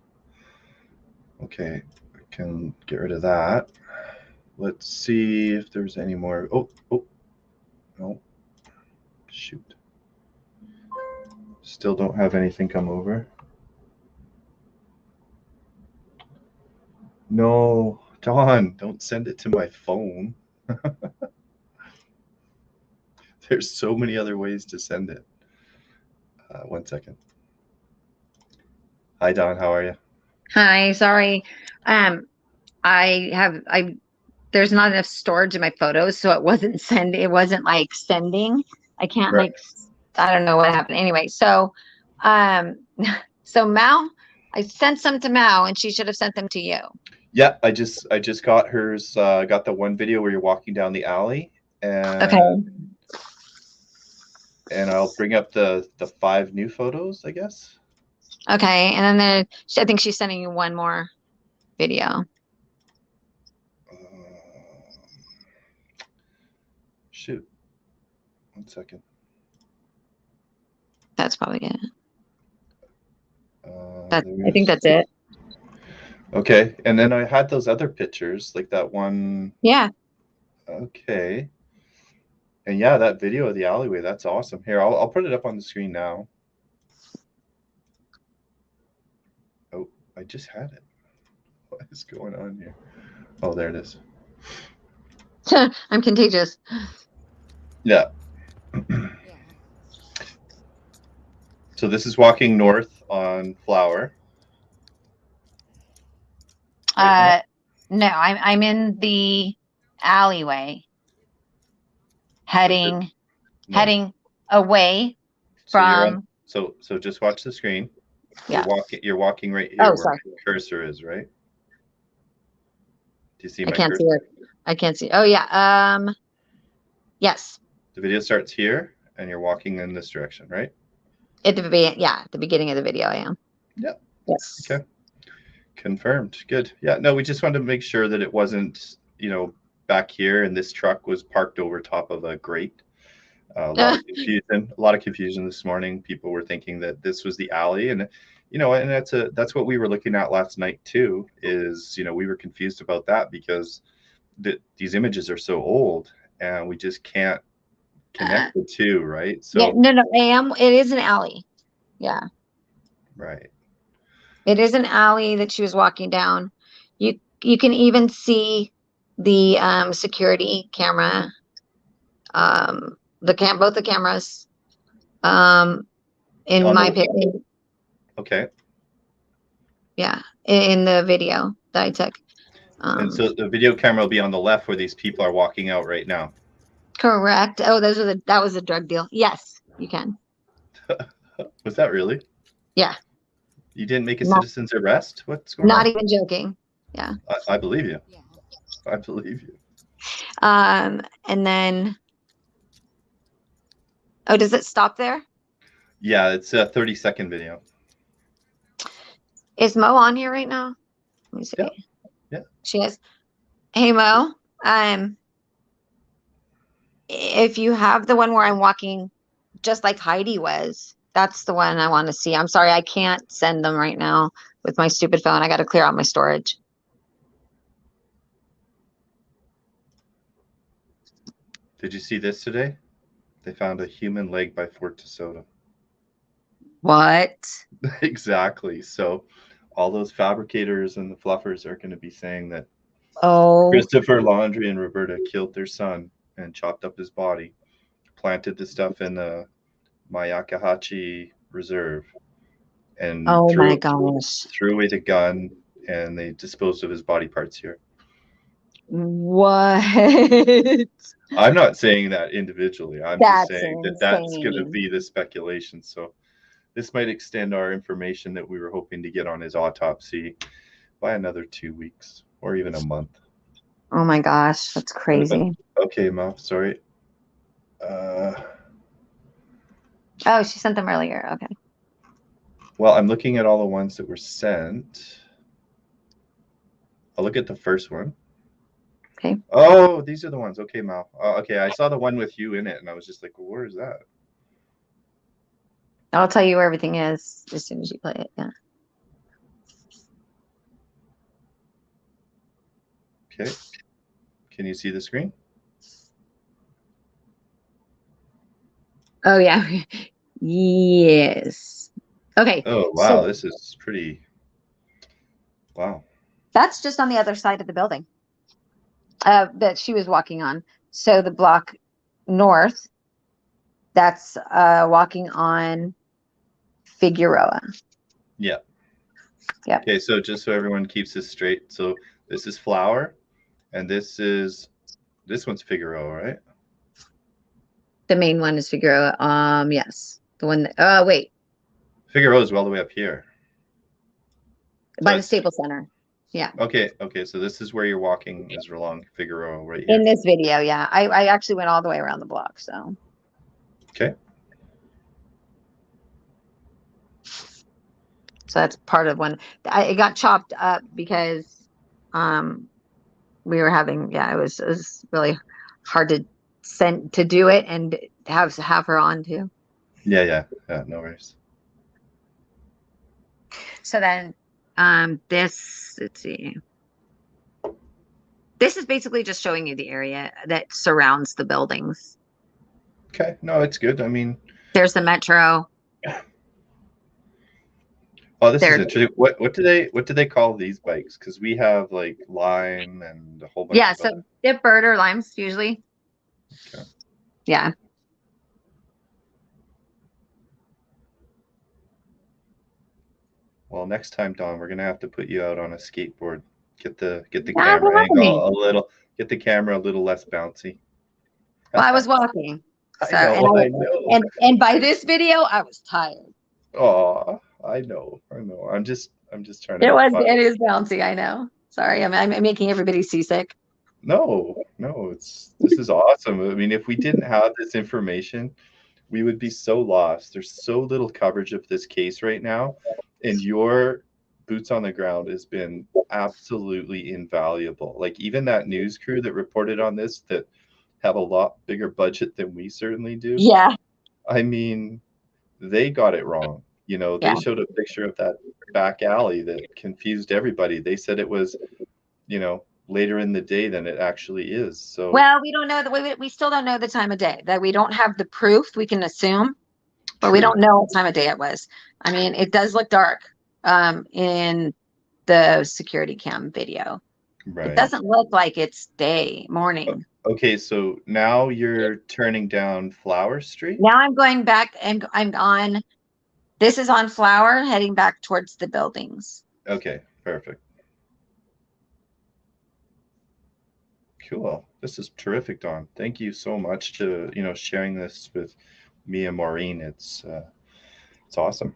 Okay, I can get rid of that. Let's see if there's any more. Oh, no. Shoot. Still don't have anything come over. No, Dawn, don't send it to my phone. There's so many other ways to send it. 1 second. Hi, Dawn, how are you? Hi, sorry. There's not enough storage in my photos, so it wasn't like sending. I can't Right. I don't know what happened. Anyway, so so Mal, I sent some to Mal and she should have sent them to you. Yeah, I just got hers. Got the one video where you're walking down the alley, and Okay. And I'll bring up the 5 new photos, I guess. Okay, and then I think she's sending you one more video. Shoot. 1 second. That's probably it. I think that's it. Okay, and then I had those other pictures, like that one. Yeah. Okay. And yeah, that video of the alleyway, that's awesome. Here, I'll put it up on the screen now. Oh, I just had it. What is going on here? Oh, there it is. I'm contagious. Yeah. So this is walking north on Flower. No, I'm in the alleyway, heading away from. So just watch the screen. Yeah. You're walking right here Oh, where sorry. the cursor is, right? Do you see my I can't cursor? see it. I can't see. Oh yeah. Yes. The video starts here, and you're walking in this direction, right? At the beginning of the video, I am. Yeah. Yes. Okay. Confirmed. Good. Yeah. No, we just wanted to make sure that it wasn't, back here, and this truck was parked over top of a grate. A lot of confusion this morning. People were thinking that this was the alley, and and that's what we were looking at last night too. Is we were confused about that because these images are so old, and we just can't connect the two, right? So yeah, no, it is an alley. Yeah. Right. It is an alley that she was walking down. You can even see the security camera. Both the cameras. In my opinion. Okay. Yeah, in the video that I took. And so the video camera will be on the left where these people are walking out right now. Correct. Oh, that was a drug deal. Yes, you can. Was that really? Yeah. You didn't make a citizen's arrest? What's going on? Not even joking. Yeah. I believe you. Yeah. I believe you. And then, does it stop there? Yeah, it's a 30-second video. Is Mo on here right now? Let me see. Yeah. She is. Hey, Mo. If you have the one where I'm walking just like Heidi was, that's the one I want to see. I'm sorry, I can't send them right now with my stupid phone. I got to clear out my storage. Did you see this today? They found a human leg by Fort DeSoto. What? Exactly. So all those fabricators and the fluffers are going to be saying that Oh, Christopher Laundrie and Roberta killed their son and chopped up his body, planted the stuff in the Mayakahachi Reserve, and oh my threw gosh. away the gun, and they disposed of his body parts here. What? I'm not saying that individually. I'm just That's saying that that's going to insane. be the speculation. So this might extend our information that we were hoping to get on his autopsy by another 2 weeks or even a month. Oh my gosh, that's crazy. Okay, Ma, sorry. Oh, she sent them earlier. Okay. Well, I'm looking at all the ones that were sent. I'll look at the first one. Okay. Oh, these are the ones. Okay, Mal. Okay, I saw the one with you in it, and I was just like, well, where is that? I'll tell you where everything is as soon as you play it. Yeah. Okay. Can you see the screen? Oh yeah. Yes. Okay. Oh, wow. So This is pretty. Wow. that's just on the other side of the building that she was walking on. So the block north, that's walking on Figueroa. Yeah. Yep. Okay, so just so everyone keeps this straight. So this is Flower, and this one's Figueroa, right? The main one is Figueroa. Yes. The one that, wait. Figueroa is all the way up here. By the Staples Center. Yeah. Okay, so this is where you're walking is along Figueroa right here. In this video, yeah. I actually went all the way around the block, so. Okay. So that's part of one. It got chopped up because we were having, it was really hard to do it and have her on too. Yeah, no worries. So then let's see. This is basically just showing you the area that surrounds the buildings. Okay, no, it's good. I mean, there's the metro. Oh, this is interesting. What do they call these bikes? Because we have like Lime and a whole bunch. Yeah, so dip bird or Limes usually. Okay. Yeah. Well, next time, Dawn, we're gonna have to put you out on a skateboard. Get the camera angle a little. Get the camera a little less bouncy. Well, I was walking. So I know. And by this video, I was tired. Oh, I know. I'm just trying to. It is bouncy. I know. Sorry, I'm making everybody seasick. No, this is awesome. I mean, if we didn't have this information, we would be so lost. There's so little coverage of this case right now, and your boots on the ground has been absolutely invaluable. Like even that news crew that reported on this that have a lot bigger budget than we certainly do. Yeah. I mean, they got it wrong. You know, they showed a picture of that back alley that confused everybody. They said it was, later in the day than it actually is. So well, we don't know we still don't know the time of day. That we don't have the proof. We can assume, but we don't know what time of day it was. I mean, it does look dark in the security cam video. Right. It doesn't look like it's morning. Okay, so now you're turning down Flower Street? Now I'm going back and I'm on. This is on Flower, heading back towards the buildings. Okay, perfect. Cool. This is terrific, Dawn. Thank you so much to sharing this with me and Maureen. It's awesome.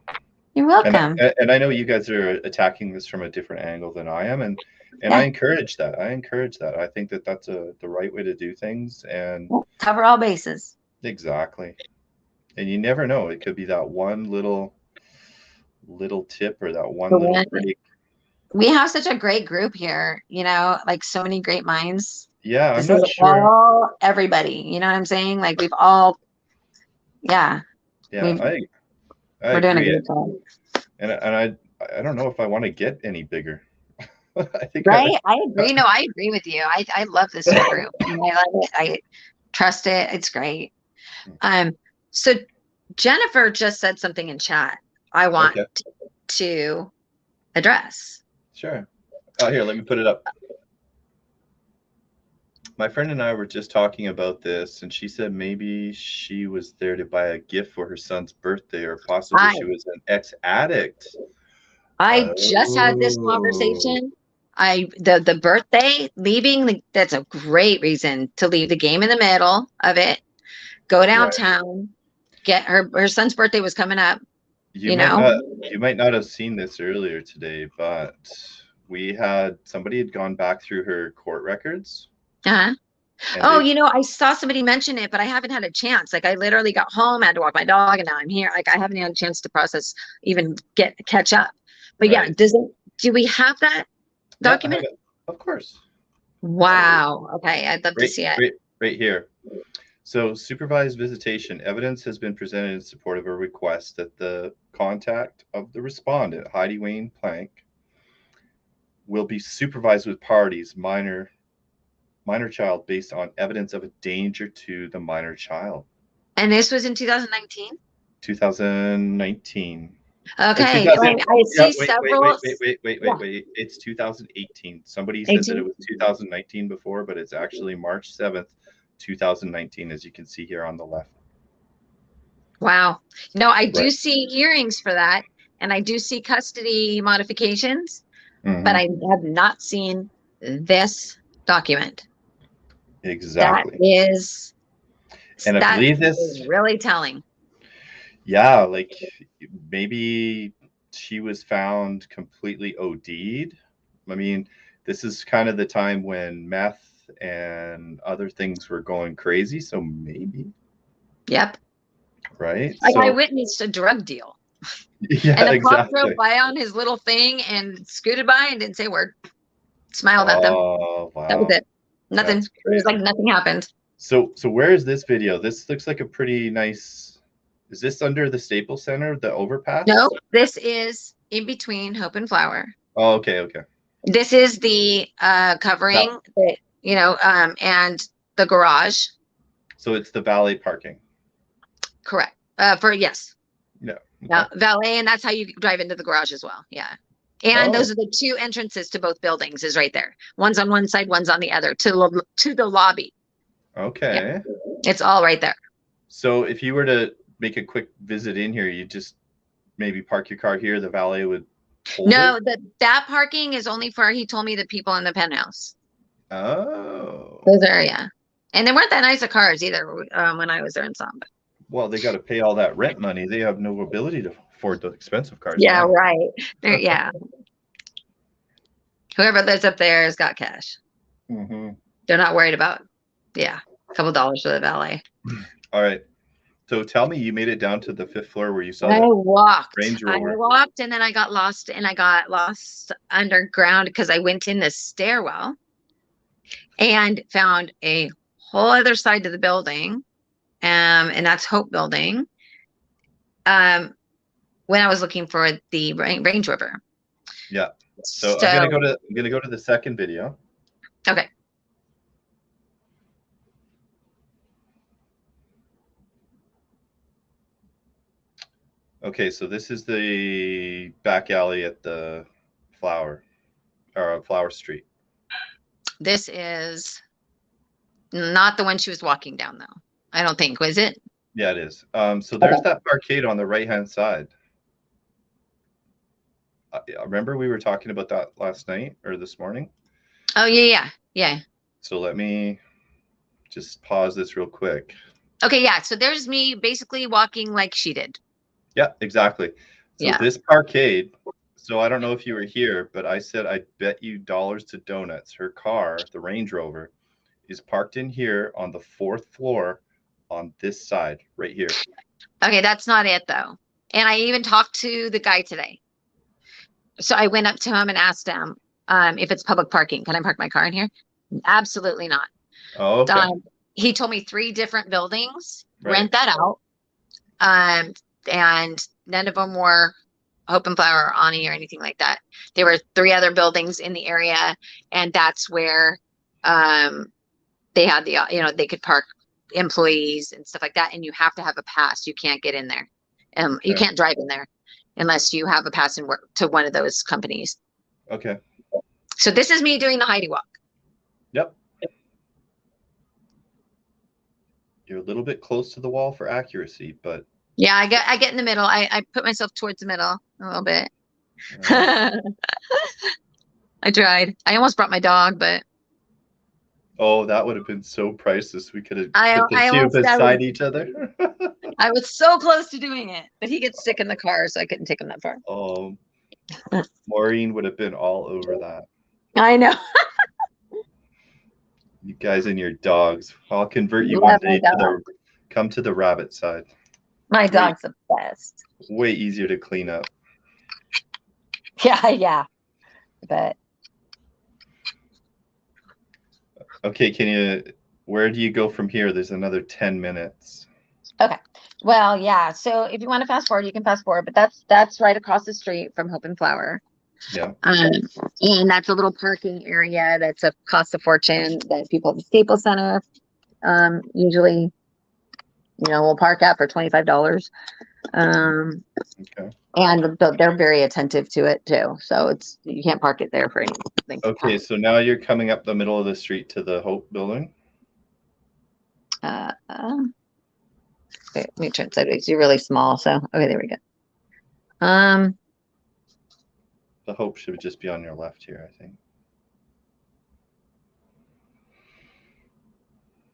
You're welcome. And I know you guys are attacking this from a different angle than I am, and I encourage that. I think that that's the right way to do things and cover all bases. Exactly. And you never know. It could be that one little tip or that one little break. We have such a great group here, like so many great minds. Yeah, I'm not sure. Everybody, you know what I'm saying? Like we've all, Yeah, we're doing a good job. And I don't know if I want to get any bigger. I think I agree. No, I agree with you. I love this group. I love it. Trust it. It's great. So Jennifer just said something in chat I want to address. Sure. Oh, here, let me put it up. My friend and I were just talking about this, and she said maybe she was there to buy a gift for her son's birthday, or possibly she was an ex-addict. I just had this conversation. The birthday, leaving, that's a great reason to leave the game in the middle of it. Go downtown, get her son's birthday was coming up. You might not have seen this earlier today, but somebody had gone back through her court records. Oh, I saw somebody mention it, but I haven't had a chance. Like, I literally got home, I had to walk my dog, and now I'm here. Like, I haven't had a chance to process, even catch up. But yeah, do we have that document? Of course. Wow. Okay, I'd love to see it. Right here. So, supervised visitation evidence has been presented in support of a request that the contact of the respondent, Heidi Wayne Planck, will be supervised with parties, minor child, based on evidence of a danger to the minor child. And this was in 2019? 2019. Okay. I see several. Wait. It's 2018. Somebody said that it was 2019 before, but it's actually March 7th, 2019, as you can see here on the left. Wow. No, I do see hearings for that, and I do see custody modifications, but I have not seen this document. Exactly. And I believe this is really telling. Yeah, like maybe she was found completely OD'd. I mean, this is kind of the time when meth and other things were going crazy, so maybe. Yep. Right? I witnessed a drug deal. Yeah, and the cop drove by on his little thing and scooted by and didn't say a word. Smiled at them. Oh, wow. That was it. Nothing. It was like nothing happened. So where is this video? This looks like a pretty nice. Is this under the Staples Center, the overpass? No, this is in between Hope and Flower. Oh, okay. This is the covering, and the garage. So it's the valet parking. Correct. Yeah. Okay. Now, valet, and that's how you drive into the garage as well. Yeah. And those are the two entrances to both buildings is right there. One's on one side, one's on the other to the lobby. Okay. Yeah. It's all right there. So if you were to make a quick visit in here, you just maybe park your car here. The valet would hold it? That parking is only for, he told me, the people in the penthouse. Oh. Those are, and they weren't that nice of cars either when I was there and saw them. Well, they got to pay all that rent money. They have no ability to afford the expensive cars. Yeah, now. Right. Yeah. Whoever lives up there has got cash. They're not worried about, a couple dollars for the valet. All right. So tell me, you made it down to the 5th floor where you saw I walked. Range Rover. I walked, and then I got lost, underground because I went in the stairwell and found a whole other side to the building, and that's Hope Building. When I was looking for the Range Rover. Yeah. So I'm gonna go to the second video. Okay. Okay, so this is the back alley at the Flower Street. This is not the one she was walking down, though. I don't think, was it? Yeah, it is. So there's that parkade on the right-hand side. Remember we were talking about that last night or this morning? Oh, yeah. So let me just pause this real quick. Okay, yeah. So there's me basically walking like she did. Yeah, exactly. So this parkade, so I don't know if you were here, but I said I'd bet you dollars to donuts. Her car, the Range Rover, is parked in here on the 4th floor on this side, right here. Okay, that's not it, though. And I even talked to the guy today. So I went up to him and asked him if it's public parking. Can I park my car in here? Absolutely not. Oh, okay. He told me 3 different buildings, rent that out. And none of them were Hope and Flower or Ani or anything like that. There were 3 other buildings in the area, and that's where they had they could park employees and stuff like that, and you have to have a pass. You can't get in there. You Okay. can't drive in there unless you have a pass and work to one of those companies. Okay. So this is me doing the Heidi walk. Yep. You're a little bit close to the wall for accuracy, but Yeah, I get in the middle. I put myself towards the middle a little bit. right. I tried. I almost brought my dog, but Oh, that would have been so priceless. We could have I put the two beside each other. I was so close to doing it, but he gets sick in the car, so I couldn't take him that far. Maureen would have been all over that. I know. You guys and your dogs. I'll convert you one day to come to the rabbit side. My dog's the best. Way easier to clean up. Yeah. But okay, where do you go from here? There's another 10 minutes. Okay. Well, yeah. So if you want to fast forward, you can fast forward, but that's right across the street from Hope and Flower. Yeah. And that's a little parking area that's a cost a fortune that people at the Staples Center usually, will park at for $25. Okay. And they're very attentive to it too. So you can't park it there for anything. Okay, so now you're coming up the middle of the street to the Hope building. Wait, let me turn sideways. You're really small, so okay, there we go. The Hope should just be on your left here, I think.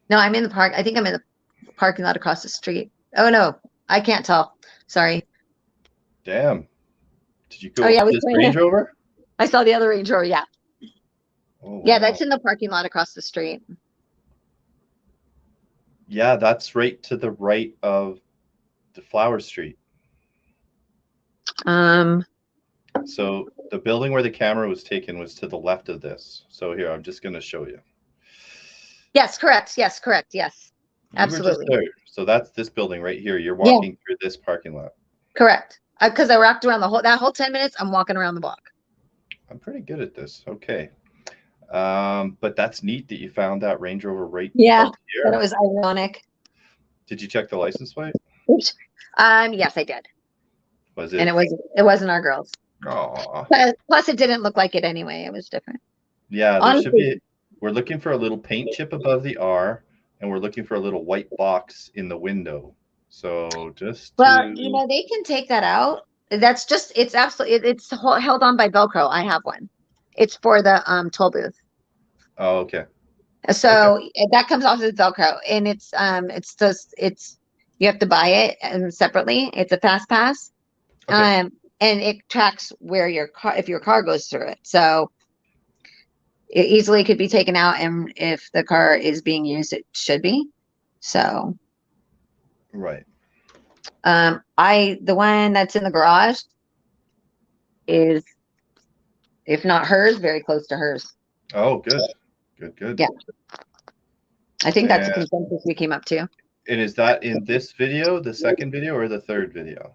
No, I'm in the park. I think I'm in the parking lot across the street. Oh no, I can't tell. Sorry. Damn. Did you go this Range Rover? I saw the other Range Rover, yeah. Oh, yeah, wow. that's in the parking lot across the street. Yeah, that's right to the right of the Flower Street. So the building where the camera was taken was to the left of this. So here, I'm just going to show you. Yes, correct. Yes, correct. Yes, You absolutely. were just there. So that's this building right here. You're walking through this parking lot. Correct. Because I walked around that whole 10 minutes. I'm walking around the block. I'm pretty good at this. Okay. But that's neat that you found that Range Rover right Yeah, here. but it was ironic. Did you check the license plate? Oops. Yes, I did. Was it? And it wasn't our girls. Aw. Plus, it didn't look like it anyway. It was different. Yeah, Honestly, should be. We're looking for a little paint chip above the R, and we're looking for a little white box in the window. So just they can take that out. That's just it's held on by Velcro. I have one. It's for the toll booth. Oh, okay. So that comes off of Velcro, and it's you have to buy it separately. It's a fast pass, and it tracks where if your car goes through it. So it easily could be taken out, and if the car is being used, it should be. So right. The one that's in the garage is, if not hers, very close to hers. Oh, good. Good. Yeah. I think that's a consensus we came up to. And is that in this video, the second video, or the third video?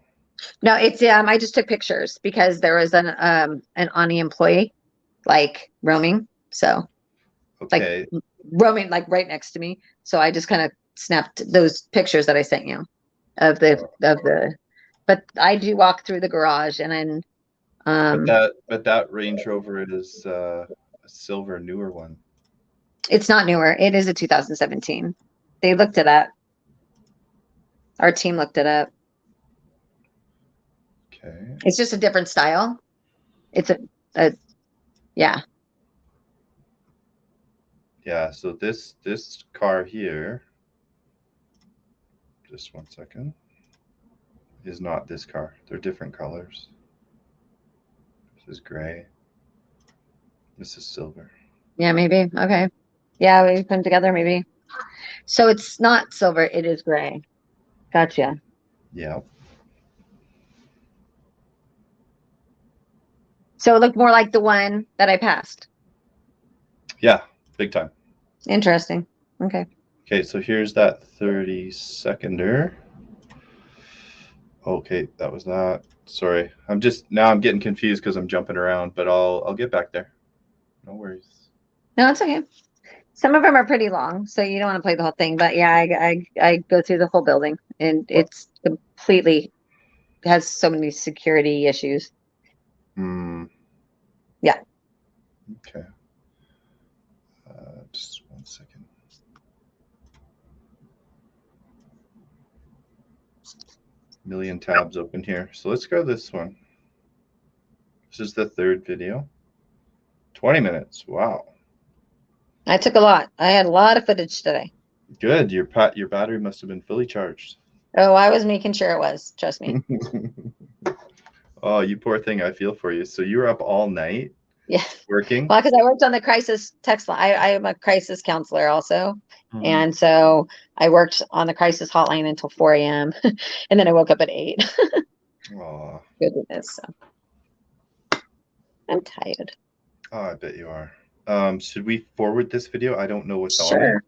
No, it's I just took pictures because there was an Ani employee roaming. So roaming right next to me. So I just kind of snapped those pictures that I sent you of the but I do walk through the garage and then but that Range Rover is a silver newer one. It's not newer. It is a 2017. They looked it up. Our team looked it up. Okay. It's just a different style. It's yeah. Yeah, so this car here, just one second, is not this car. They're different colors. This is gray. This is silver. Yeah, maybe. Okay. Yeah, we put them together, maybe. So it's not silver, it is gray. Gotcha. Yeah. So it looked more like the one that I passed. Yeah, big time. Interesting. Okay. Okay, so here's that 30-seconder. Okay, that was that. Sorry. I'm getting confused because I'm jumping around, but I'll get back there. No worries. No, it's okay. Some of them are pretty long, so you don't want to play the whole thing. But yeah, I go through the whole building, and it's completely has so many security issues. Hmm. Yeah. Okay. Just 1 second. Million tabs open here. So let's go this one. This is the third video. 20 minutes. Wow. I took a lot. I had a lot of footage today. Good. Your battery must have been fully charged. Oh, I was making sure it was. Trust me. Oh, you poor thing. I feel for you. So you were up all night Yeah. working? Well, because I worked on the crisis text line. I am a crisis counselor also. Mhm. And so I worked on the crisis hotline until 4 a.m. and then I woke up at 8. Aw. Goodness. So I'm tired. Oh, I bet you are. Should we forward this video? I don't know what's on it. Sure.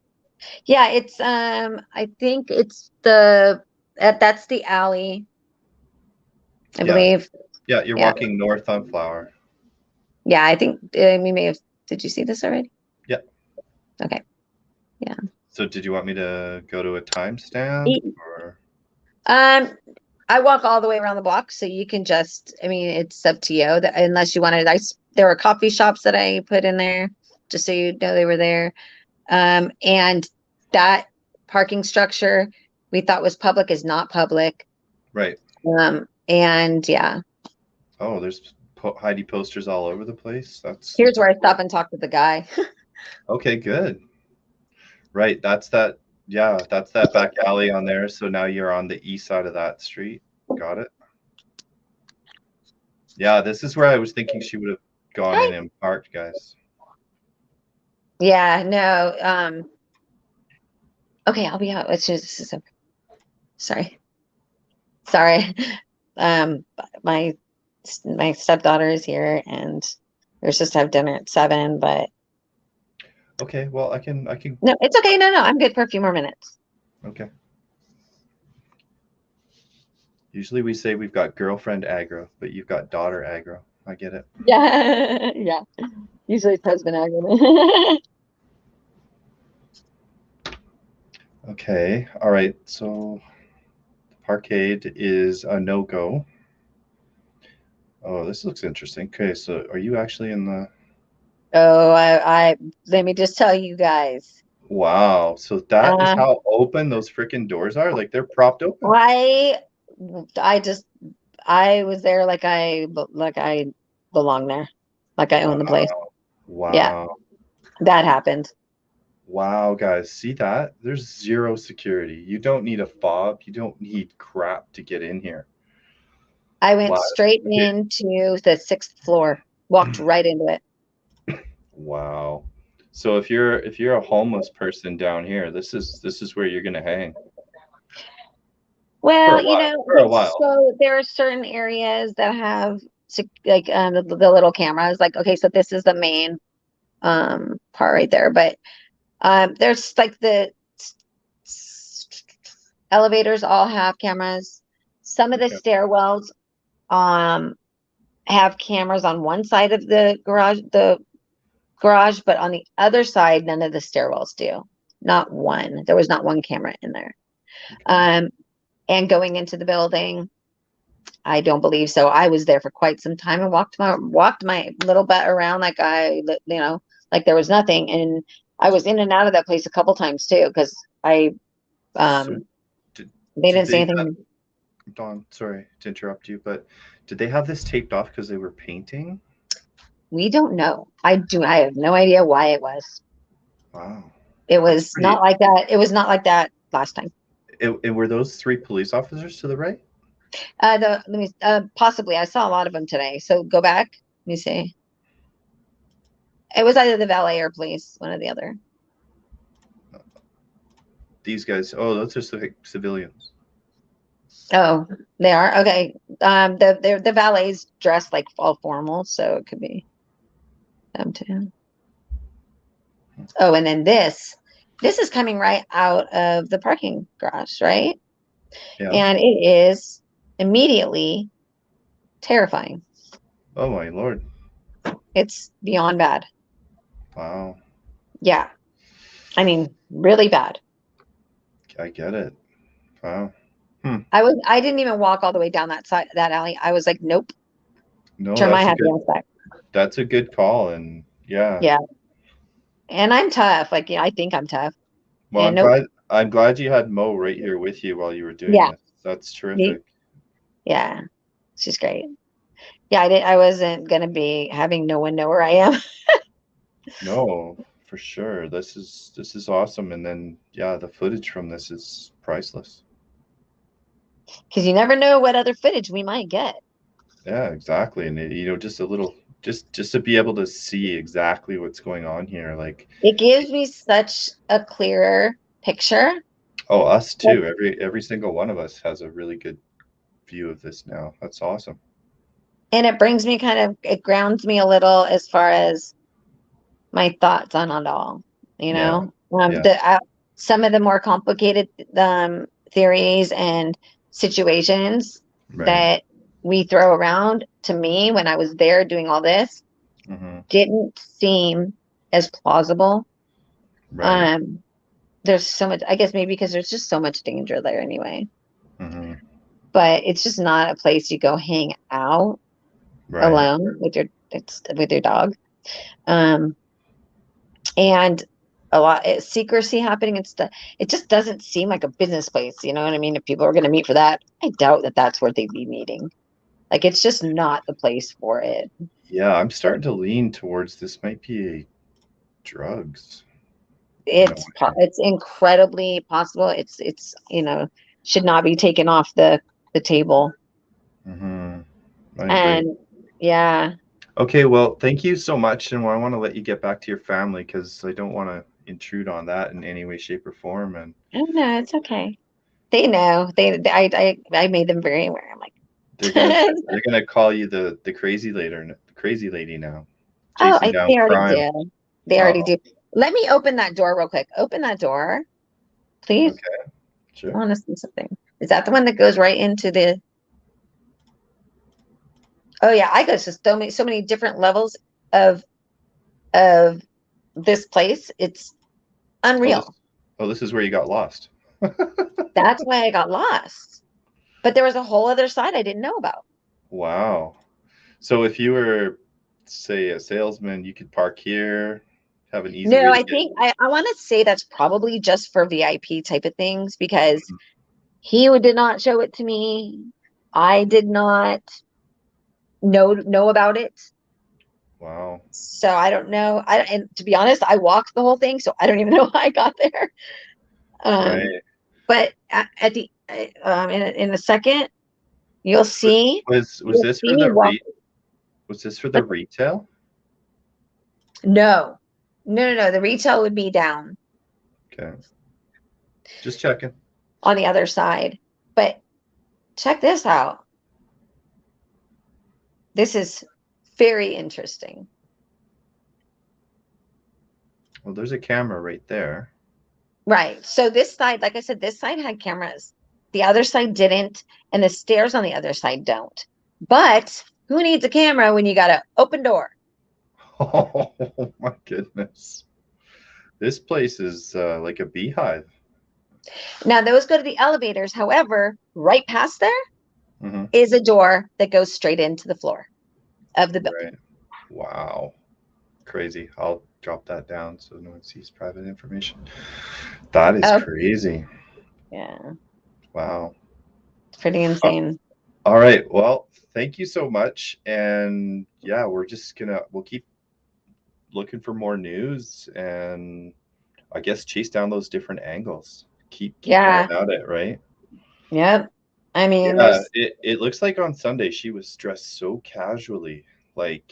Yeah, it's I think it's that's the alley, I believe. Yeah, you're Yeah. walking north on Flower. Yeah, I think we may have. Did you see this already? Yeah. Okay. Yeah. So did you want me to go to a timestamp or? I walk all the way around the block, so you can just. I mean, it's up to you. Unless you wanted, there were coffee shops that I put in there, just so you know they were there. And that parking structure we thought was public is not public. Right. And yeah. Oh, there's Heidi posters all over the place. Here's where I stop and talk to the guy. Okay, good. Right, that's that. Yeah, that's that back alley on there. So now you're on the east side of that street. Got it. Yeah, this is where I was thinking she would have gone in and parked, guys. Yeah, no. Okay, I'll be out as soon as this is over. Sorry. My stepdaughter is here, and we're supposed to have dinner at 7, but Okay, well, I can. no, it's okay. No, I'm good for a few more minutes. Okay. Usually we say we've got girlfriend aggro, but you've got daughter aggro. I get it. Yeah, yeah. Usually it's husband aggro. Okay. All right. So the parkade is a no-go. Oh, this looks interesting. Okay, so are you actually in the? Oh, I let me just tell you guys. Wow. So that is how open those freaking doors are? Like they're propped open. I was there like I belong there. Like I own the place. Wow. Yeah. That happened. Wow, guys, see that? There's zero security. You don't need a fob. You don't need crap to get in here. I went straight into the 6th floor, walked right into it. Wow. So if you're a homeless person down here, this is where you're gonna hang. Well, for a while. So there are certain areas that have like the little cameras. Like, okay, so this is the main part right there, but there's like the elevators all have cameras. Some of the stairwells have cameras on one side of the garage, but on the other side, none of the stairwells do. Not one. There was not one camera in there. And going into the building, I don't believe so. I was there for quite some time and walked my little butt around like like there was nothing. And I was in and out of that place a couple times too, because they didn't say anything. Dawn, sorry to interrupt you, but did they have this taped off because they were painting? We don't know. I have no idea why it was. Wow. It was not like that. It was not like that last time. And were those 3 police officers to the right? Possibly. I saw a lot of them today. So go back. Let me see. It was either the valet or police, one or the other. These guys. Oh, those are civilians. Oh, they are? Okay. The valet's dressed like all formal, so it could be them too. Oh, and then this is coming right out of the parking garage, right? Yeah. And it is immediately terrifying. Oh my Lord. It's beyond bad. Wow. Yeah. I mean, really bad. I get it. Wow. I didn't even walk all the way down that alley. I was like, nope. No, Turn my headphones back. That's a good call, and yeah. Yeah. And I'm tough. Like, I think I'm tough. Well, And I'm glad you had Mo right here with you while you were doing this. That's terrific. Yeah. She's great. Yeah, I wasn't gonna be having no one know where I am. No, for sure. This is awesome. And then yeah, the footage from this is priceless. Because you never know what other footage we might get. Yeah, exactly. And just a little, just to be able to see exactly what's going on here, like it gives me such a clearer picture. Oh, us too. Every single one of us has a really good view of this now. That's awesome. And it brings me it grounds me a little as far as my thoughts on it all. Some of the more complicated theories and situations that we throw around, to me when I was there doing all this, didn't seem as plausible. There's so much, I guess maybe because there's just so much danger there anyway. But it's just not a place you go hang out alone with your dog. And a lot of secrecy happening and stuff. It just doesn't seem like a business place. You know what I mean? If people are going to meet for that, I doubt that that's where they'd be meeting. Like, it's just not the place for it. Yeah, I'm starting to lean towards this might be drugs. It's incredibly possible. It's should not be taken off the table. And yeah. Okay, well, thank you so much, and I want to let you get back to your family because I don't want to intrude on that in any way, shape, or form. And no, it's okay. They know. I made them very aware. I'm like, they're gonna call you the crazy lady now. Oh, they already do. They already do. Let me open that door real quick. Open that door, please. Okay, sure. I want to see something. Is that the one that goes right into the? Oh yeah, I go to so many different levels of this place. It's unreal. This is where you got lost. That's why I got lost. But there was a whole other side I didn't know about. Wow. So if you were, say, a salesman, you could park here, have an easy. No, I think I want to say that's probably just for VIP type of things because he did not show it to me. I did not know about it. Wow. So I don't know. And to be honest, I walked the whole thing, so I don't even know how I got there. But at the in a second, you'll see. Was this for the retail? No. The retail would be down. Okay. Just checking. On the other side. But check this out. This is very interesting. Well, there's a camera right there. Right. So this side, like I said, this side had cameras. The other side didn't. And the stairs on the other side don't. But who needs a camera when you got an open door? Oh, my goodness. This place is like a beehive. Now, those go to the elevators. However, right past there is a door that goes straight into the floor of the building. Right. Wow. Crazy. I'll drop that down so no one sees private information. That is crazy. Yeah. Wow. It's pretty insane. All right. Well, thank you so much. And yeah, we'll keep looking for more news and I guess chase down those different angles. Keep going at it, right? Yep. I mean, it looks like on Sunday she was dressed so casually, like,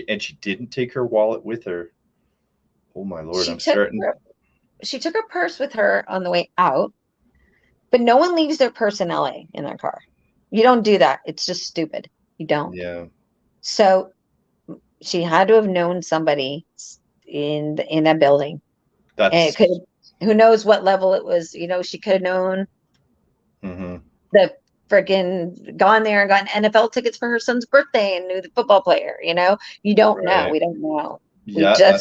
and she didn't take her wallet with her. Oh my Lord, she took her purse with her on the way out, but no one leaves their purse in LA in their car. You don't do that. It's just stupid. You don't. Yeah. So she had to have known somebody in that building. And who knows what level it was? She could have known the freaking gone there and gotten NFL tickets for her son's birthday and knew the football player. You don't know. We don't know. Yeah,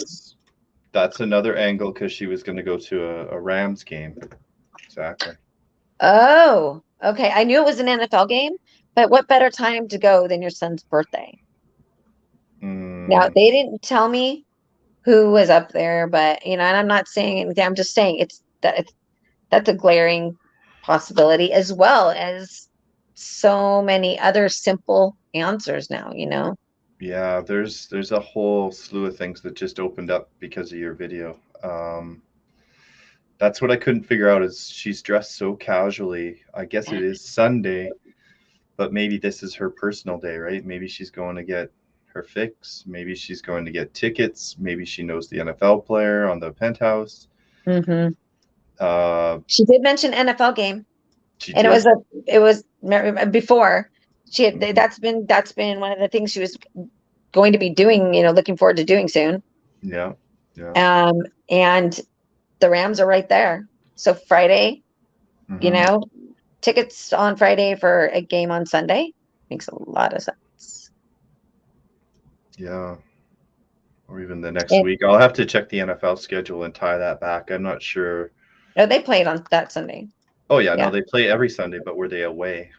That's another angle because she was going to go to a Rams game. Exactly. Oh, okay. I knew it was an NFL game, but what better time to go than your son's birthday? Now, they didn't tell me who was up there, but and I'm not saying anything. I'm just saying that's a glaring possibility, as well as so many other simple answers now. Yeah, there's a whole slew of things that just opened up because of your video. That's what I couldn't figure out is she's dressed so casually. I guess it is Sunday, but maybe this is her personal day, right? Maybe she's going to get her fix. Maybe she's going to get tickets. Maybe she knows the NFL player on the penthouse. Mm-hmm. She did mention NFL game, and did. it was before she had. That's been one of the things she was going to be doing. Looking forward to doing soon. Yeah, yeah. And the Rams are right there. So Friday, tickets on Friday for a game on Sunday makes a lot of sense. Yeah. Or even the next week. I'll have to check the NFL schedule and tie that back. I'm not sure. No, they played on that Sunday. Oh, yeah. No, they play every Sunday, but were they away?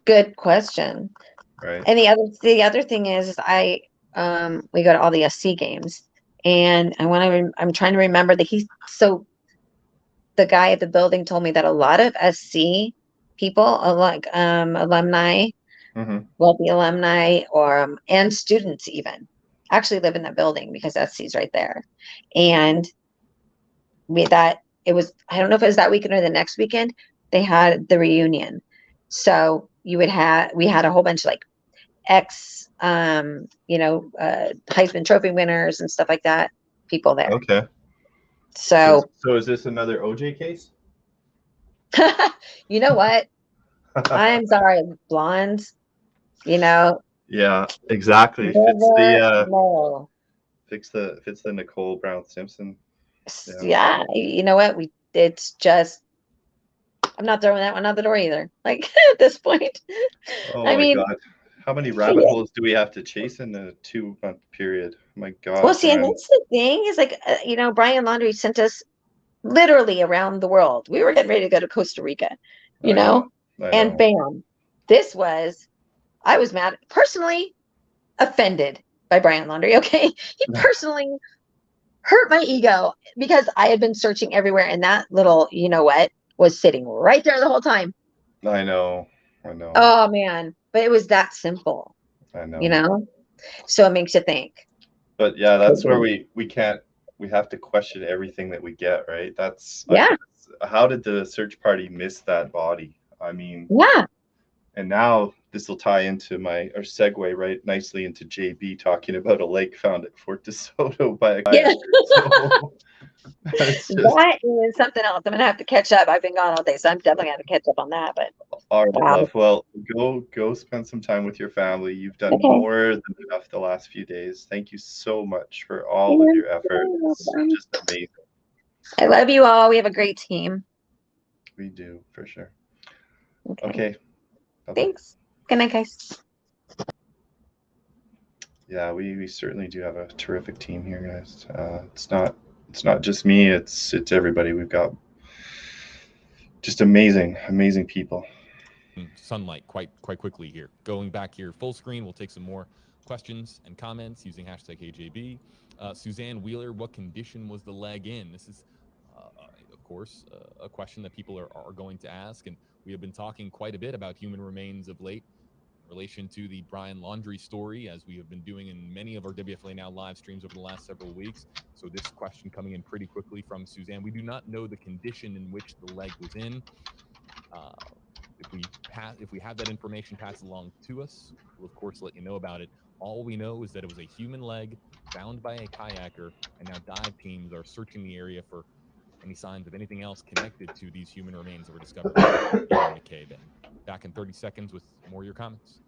Good question. Right. And the other thing is we go to all the SC games, and I'm trying to remember so the guy at the building told me that a lot of SC people, like alumni, wealthy alumni, or and students even actually live in that building because SC's right there. And I don't know if it was that weekend or the next weekend, they had the reunion. So we had a whole bunch of like Heisman Trophy winners and stuff like that, people there. Okay. So is this another OJ case? You know what? I'm sorry, blondes, Yeah, exactly. Fits the Nicole Brown Simpson. Yeah, you know what? It's just, I'm not throwing that one out the door either. Like at this point. Oh my God. How many rabbit holes do we have to chase in a 2-month period? My God. Well, see, and that's the thing is like, Brian Laundrie sent us literally around the world. We were getting ready to go to Costa Rica, I know. and bam, I was mad, personally offended by Brian Laundrie. Okay. He personally hurt my ego because I had been searching everywhere, and that little, was sitting right there the whole time. I know. Oh man. But it was that simple. I know. So it makes you think. But yeah, that's where we have to question everything that we get, right? How did the search party miss that body? I mean, yeah. And now this will tie into or segue right nicely into JB talking about a lake found at Fort DeSoto by a kayaker. That is something else. I'm gonna have to catch up. I've been gone all day, so I'm definitely gonna have to catch up on that. But all right, love. Well, go spend some time with your family. You've done more than enough the last few days. Thank you so much for all of your effort. It's just amazing. I love you all. We have a great team. We do, for sure. Okay. Thanks. Good night, guys. Yeah, we certainly do have a terrific team here, guys. It's not just me. It's everybody. We've got just amazing people. Sunlight quite quickly here. Going back here full screen, we'll take some more questions and comments using hashtag AJB. Suzanne Wheeler, what condition was the leg in? This is, of course, a question that people are going to ask, and we have been talking quite a bit about human remains of late in relation to the Brian Laundrie story, as we have been doing in many of our WFLA Now live streams over the last several weeks. So this question coming in pretty quickly from Suzanne. We do not know the condition in which the leg was in. If we have that information passed along to us, we'll of course let you know about it. All we know is that it was a human leg found by a kayaker, and now dive teams are searching the area for any signs of anything else connected to these human remains that were discovered in McKay Bay. Back in 30 seconds with more of your comments.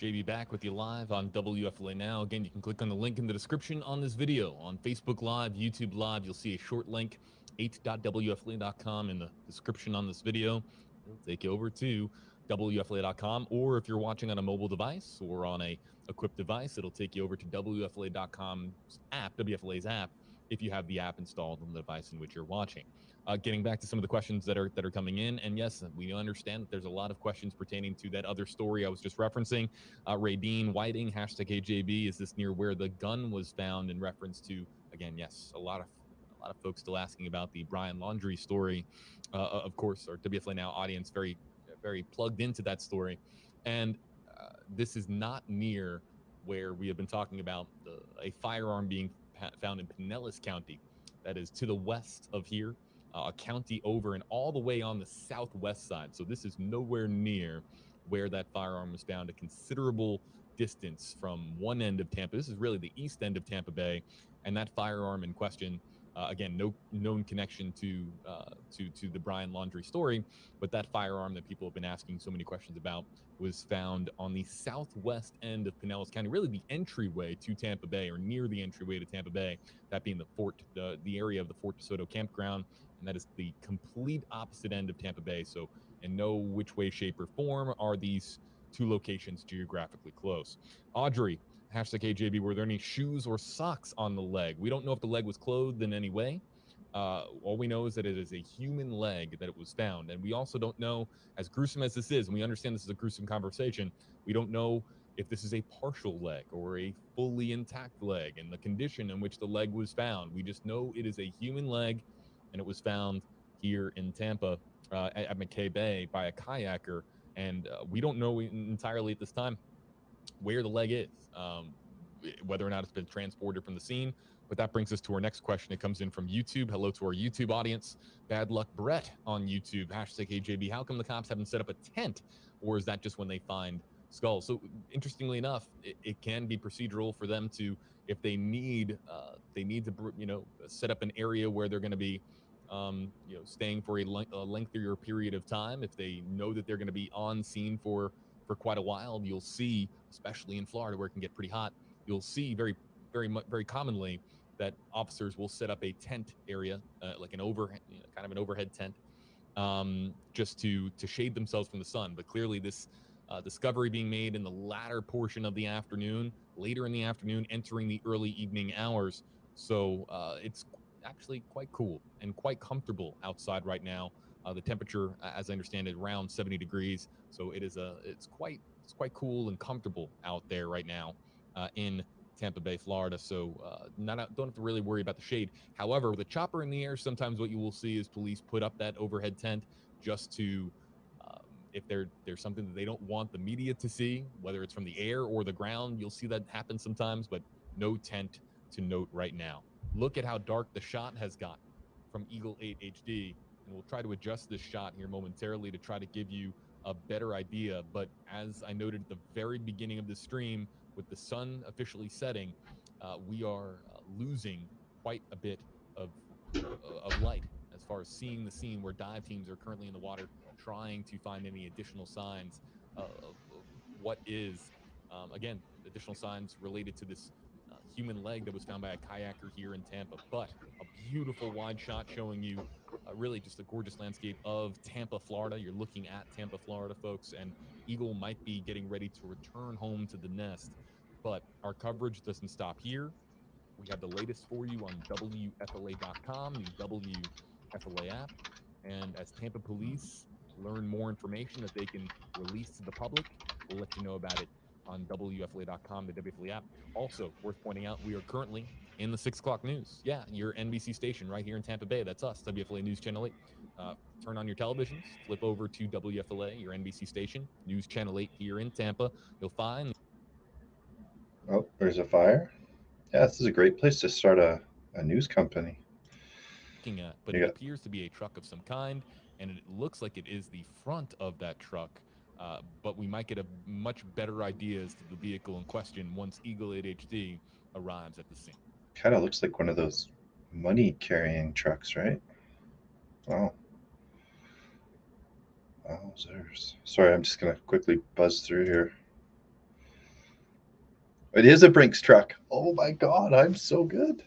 JB back with you live on WFLA Now. Again, you can click on the link in the description on this video. On Facebook Live, YouTube Live, you'll see a short link, 8.wfla.com, in the description on this video. It'll take you over to WFLA.com, or if you're watching on a mobile device or on a equipped device, it'll take you over to WFLA.com's app, WFLA's app, if you have the app installed on the device in which you're watching. Getting back to some of the questions that are coming in, and yes, we understand that there's a lot of questions pertaining to that other story I was just referencing. Ray Dean Whiting, hashtag AJB, is this near where the gun was found? In reference to, again, yes, a lot of folks still asking about the Brian Laundrie story. Of course, our WFLA Now audience very plugged into that story, and this is not near where we have been talking about a firearm being found in Pinellas County. That is to the west of here, a county over and all the way on the southwest side. So this is nowhere near where that firearm was found, a considerable distance from one end of Tampa. This is really the east end of Tampa Bay, and that firearm in question, again, no known connection to the Brian Laundrie story, but that firearm that people have been asking so many questions about was found on the southwest end of Pinellas County, really the entryway to Tampa Bay, or near the entryway to Tampa Bay, that being the area of the Fort DeSoto campground, and that is the complete opposite end of Tampa Bay. So in no which way, shape, or form are these two locations geographically close. Audrey, hashtag AJB, were there any shoes or socks on the leg? We don't know if the leg was clothed in any way. All we know is that it is a human leg that it was found. And we also don't know, as gruesome as this is, and we understand this is a gruesome conversation, we don't know if this is a partial leg or a fully intact leg and the condition in which the leg was found. We just know it is a human leg, and it was found here in Tampa at McKay Bay by a kayaker. And we don't know entirely at this time where the leg is, whether or not it's been transported from the scene. But that brings us to our next question. It comes in from YouTube. Hello to our YouTube audience. Bad Luck Brett on YouTube, hashtag AJB. How come the cops haven't set up a tent, or is that just when they find skulls? So interestingly enough, it can be procedural for them to, if they need to, set up an area where they're going to be, staying for a lengthier period of time. If they know that they're going to be on scene for quite a while, you'll see, especially in Florida where it can get pretty hot, you'll see very commonly that officers will set up a tent area, like an kind of an overhead tent, just to shade themselves from the sun. But clearly this discovery being made in the latter portion of the afternoon, later in the afternoon, entering the early evening hours. So it's actually quite cool and quite comfortable outside right now. The temperature, as I understand it, around 70 degrees. So it's quite cool and comfortable out there right now in Tampa Bay, Florida. So don't have to really worry about the shade. However, with a chopper in the air, sometimes what you will see is police put up that overhead tent just to, if there's something that they don't want the media to see, whether it's from the air or the ground, you'll see that happen sometimes, but no tent to note right now. Look at how dark the shot has gotten from Eagle 8 HD, and we'll try to adjust this shot here momentarily to try to give you a better idea. But as I noted at the very beginning of the stream, with the sun officially setting, we are losing quite a bit of light as far as seeing the scene, where dive teams are currently in the water trying to find any additional signs of what is, again, additional signs related to this human leg that was found by a kayaker here in Tampa. But a beautiful wide shot showing you really just a gorgeous landscape of Tampa, Florida. You're looking at Tampa, Florida, folks, and Eagle might be getting ready to return home to the nest. But our coverage doesn't stop here. We have the latest for you on WFLA.com, the WFLA app. And as Tampa police learn more information that they can release to the public, we'll let you know about it on WFLA.com, the WFLA app. Also, worth pointing out, we are currently in the 6 o'clock news. Yeah, your NBC station right here in Tampa Bay. That's us, WFLA News Channel 8. Turn on your televisions, flip over to WFLA, your NBC station, News Channel 8 here in Tampa. You'll find... Oh, there's a fire? Yeah, this is a great place to start a news company. At, but it appears to be a truck of some kind, and it looks like it is the front of that truck, but we might get a much better idea as to the vehicle in question once Eagle 8 HD arrives at the scene. Kind of looks like one of those money carrying trucks, right? Oh. Wowzers. Sorry, I'm just gonna quickly buzz through here. It is a Brinks truck. Oh my God, I'm so good.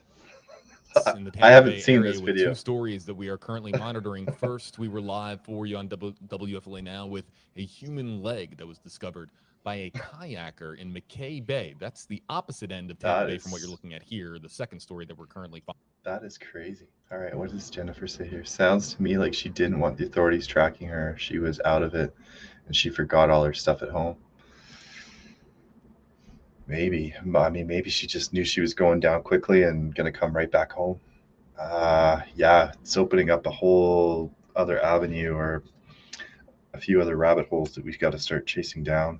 In the I Tampa haven't Bay seen area this with video. two stories that we are currently monitoring. First, we were live for you on WFLA Now with a human leg that was discovered by a kayaker in McKay Bay. That's the opposite end of Tampa Bay from what you're looking at here. The second story that we're currently following. That is crazy. All right, what does Jennifer say here? Sounds to me like she didn't want the authorities tracking her. She was out of it, and she forgot all her stuff at home. Maybe. I mean, maybe she just knew she was going down quickly and going to come right back home. Yeah, it's opening up a whole other avenue or a few other rabbit holes that we've got to start chasing down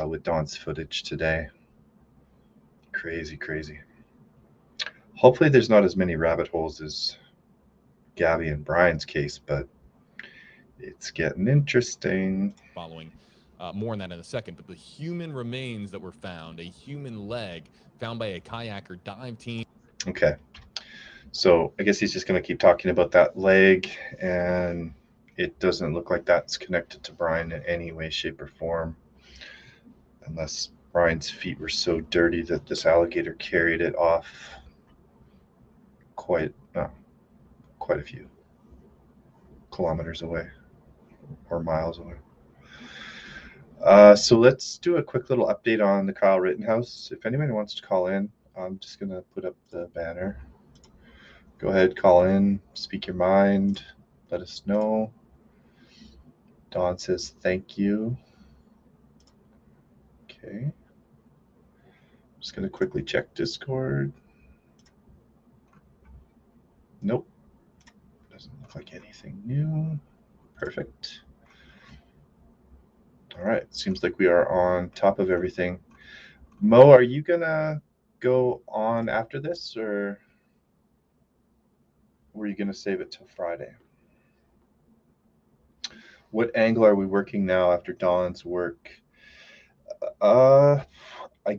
with Dawn's footage today. Crazy, crazy. Hopefully there's not as many rabbit holes as Gabby and Brian's case, but it's getting interesting. Following more on that in a second, but the human remains that were found, a human leg found by a kayaker dive team. Okay. So I guess he's just going to keep talking about that leg, and it doesn't look like that's connected to Brian in any way, shape, or form, unless Brian's feet were so dirty that this alligator carried it off quite a few kilometers away or miles away. So let's do a quick little update on the Kyle Rittenhouse. If anyone wants to call in, I'm just going to put up the banner. Go ahead, call in, speak your mind, let us know. Dawn says thank you. Okay. I'm just going to quickly check Discord. Nope. Doesn't look like anything new. Perfect. All right. Seems like we are on top of everything. Mo, are you going to go on after this, or were you going to save it till Friday? What angle are we working now after Dawn's work? I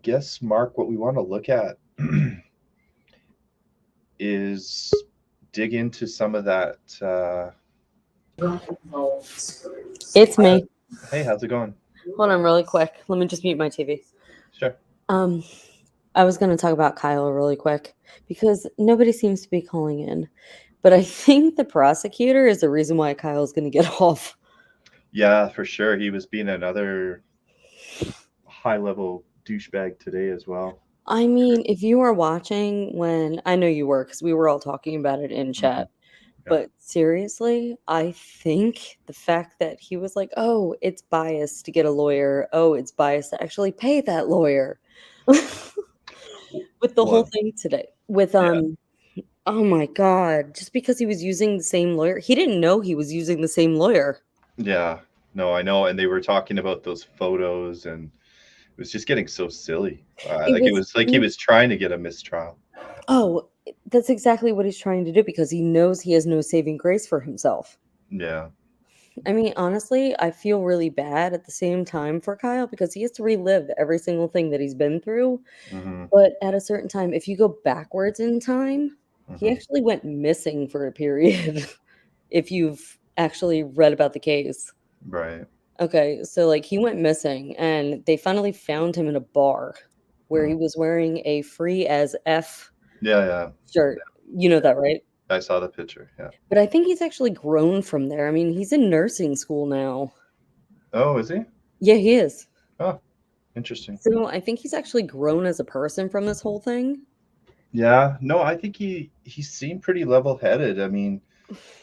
guess, Mark, what we want to look at is dig into some of that. It's me. Hey, how's it going? Hold on really quick. Let me just mute my TV. Sure. I was going to talk about Kyle really quick because nobody seems to be calling in. But I think the prosecutor is the reason why Kyle's going to get off. Yeah, for sure. He was being another high-level douchebag today as well. I mean, if you were watching when I know you were because we were all talking about it in chat. Yeah. But seriously, I think the fact that he was like, oh, it's biased to get a lawyer. Oh, it's biased to actually pay that lawyer. With the whole thing today. With oh my God, just because he was using the same lawyer. He didn't know he was using the same lawyer. Yeah, no, I know. And they were talking about those photos, and it was just getting so silly. It was like he was trying to get a mistrial. Oh, that's exactly what he's trying to do because he knows he has no saving grace for himself. Yeah. I mean, honestly, I feel really bad at the same time for Kyle because he has to relive every single thing that he's been through. Mm-hmm. But at a certain time, if you go backwards in time, he actually went missing for a period. If you've actually read about the case. Right. Okay, so like he went missing and they finally found him in a bar where he was wearing a free as F shirt. You know that, right? I saw the picture, yeah. But I think he's actually grown from there. I mean, he's in nursing school now. Oh, is he? Yeah, he is. Oh, interesting. So I think he's actually grown as a person from this whole thing. Yeah, no, I think he seemed pretty level-headed. I mean,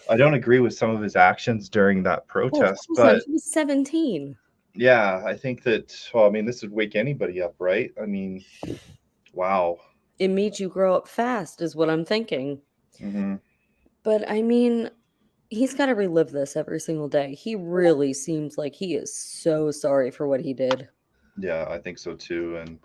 I don't agree with some of his actions during that protest, but he was 17. Yeah, I think that, well, I mean, this would wake anybody up, right? I mean, wow. It made you grow up fast is what I'm thinking. Mm-hmm. But I mean, he's got to relive this every single day. He really seems like he is so sorry for what he did. Yeah, I think so too. And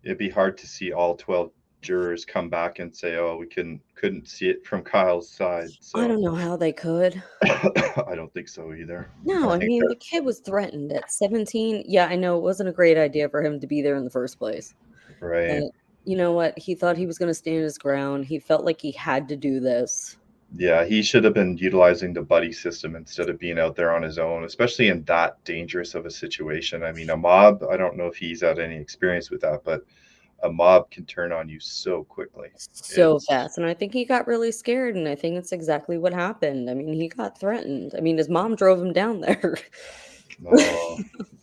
it'd be hard to see all 12 jurors come back and say, oh, we couldn't see it from Kyle's side. So I don't know how they could. I don't think so either. No, I mean, the kid was threatened at 17. Yeah, I know it wasn't a great idea for him to be there in the first place. Right. But you know what? He thought he was going to stand his ground. He felt like he had to do this. Yeah, he should have been utilizing the buddy system instead of being out there on his own, especially in that dangerous of a situation. I mean, a mob, I don't know if he's had any experience with that, but a mob can turn on you so quickly. So fast. And I think he got really scared, and I think it's exactly what happened. I mean, he got threatened. I mean, his mom drove him down there. Oh,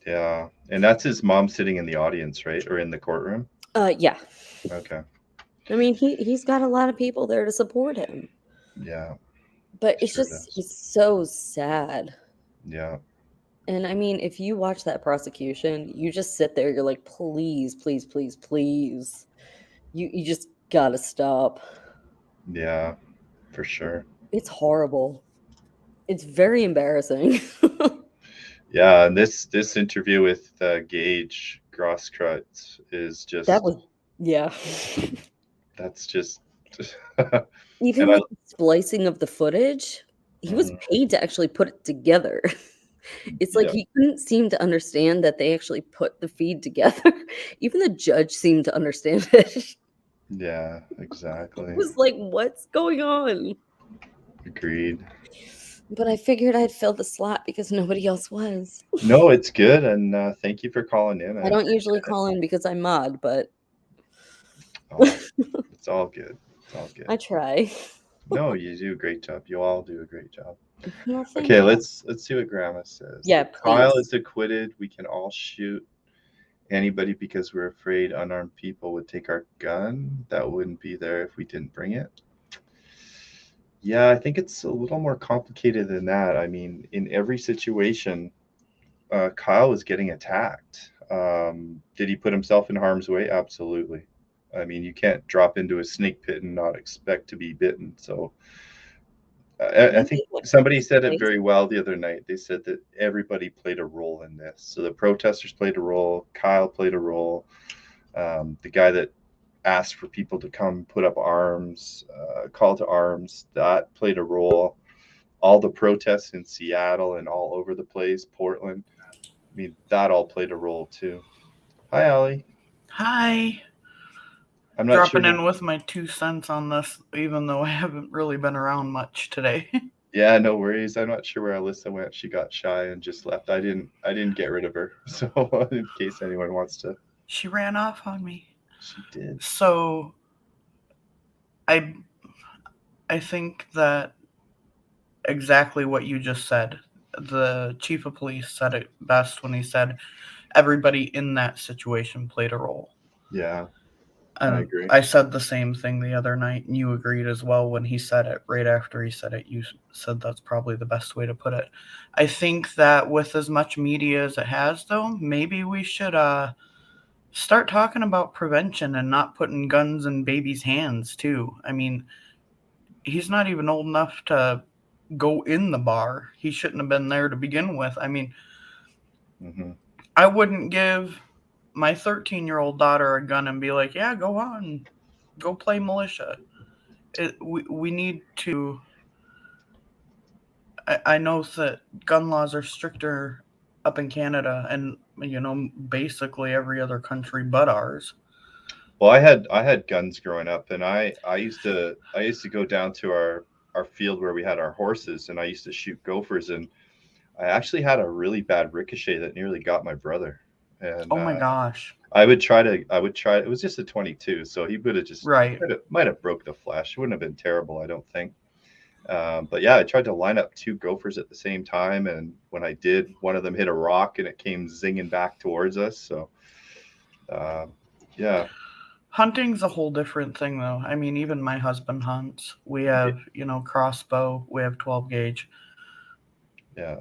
yeah. And that's his mom sitting in the audience, right? Or in the courtroom? Yeah. Okay. I mean, he's got a lot of people there to support him. Yeah. But it's it's so sad. Yeah. And I mean, if you watch that prosecution, you just sit there, you're like, please, please, please, please. You just gotta stop. Yeah, for sure. It's horrible. It's very embarrassing. Yeah, and this interview with Gage Grosskreutz is just That was, yeah. That's just Even with the splicing of the footage, he was paid to actually put it together. It's like he couldn't seem to understand that they actually put the feed together. Even the judge seemed to understand it. Yeah, exactly. It was like, what's going on? Agreed. But I figured I'd fill the slot because nobody else was. No, it's good, and thank you for calling in. I don't usually call in because I'm mod, but it's all good. It's all good. I try. No, you do a great job. You all do a great job. Well, okay, you. let's see what Grandma says. Yeah, if Kyle is acquitted, we can all shoot anybody because we're afraid unarmed people would take our gun. That wouldn't be there if we didn't bring it. Yeah, I think it's a little more complicated than that. I mean, in every situation, Kyle was getting attacked. Did he put himself in harm's way? Absolutely. I mean, you can't drop into a snake pit and not expect to be bitten. So I think somebody said it very well the other night. They said that everybody played a role in this. So the protesters played a role. Kyle played a role. The guy that asked for people to come put up arms, call to arms, that played a role. All the protests in Seattle and all over the place, Portland, I mean, that all played a role too. Hi, Allie. Hi. I'm not dropping in with my 2 cents on this, even though I haven't really been around much today. Yeah, no worries. I'm not sure where Alyssa went. She got shy and just left. I didn't get rid of her. So in case anyone wants to. She ran off on me. She did. So I think that exactly what you just said. The chief of police said it best when he said everybody in that situation played a role. Yeah. I agree. I said the same thing the other night, and you agreed as well when he said it. Right after he said it, you said that's probably the best way to put it. I think that with as much media as it has, though, maybe we should start talking about prevention and not putting guns in babies' hands, too. I mean, he's not even old enough to go in the bar. He shouldn't have been there to begin with. I mean, I wouldn't give my 13-year-old daughter a gun and be like, yeah, go on, go play militia. We need to. I know that gun laws are stricter up in Canada and, basically every other country but ours. Well, I had guns growing up, and I used to go down to our field where we had our horses, and I used to shoot gophers, and I actually had a really bad ricochet that nearly got my brother. And oh my gosh. I would try. It was just a 22, so he would have just might have broke the flesh. It wouldn't have been terrible, I don't think. But yeah, I tried to line up 2 gophers at the same time, and when I did, one of them hit a rock and it came zinging back towards us. So yeah. Hunting's a whole different thing, though. I mean, even my husband hunts. We have, crossbow. We have 12 gauge. Yeah.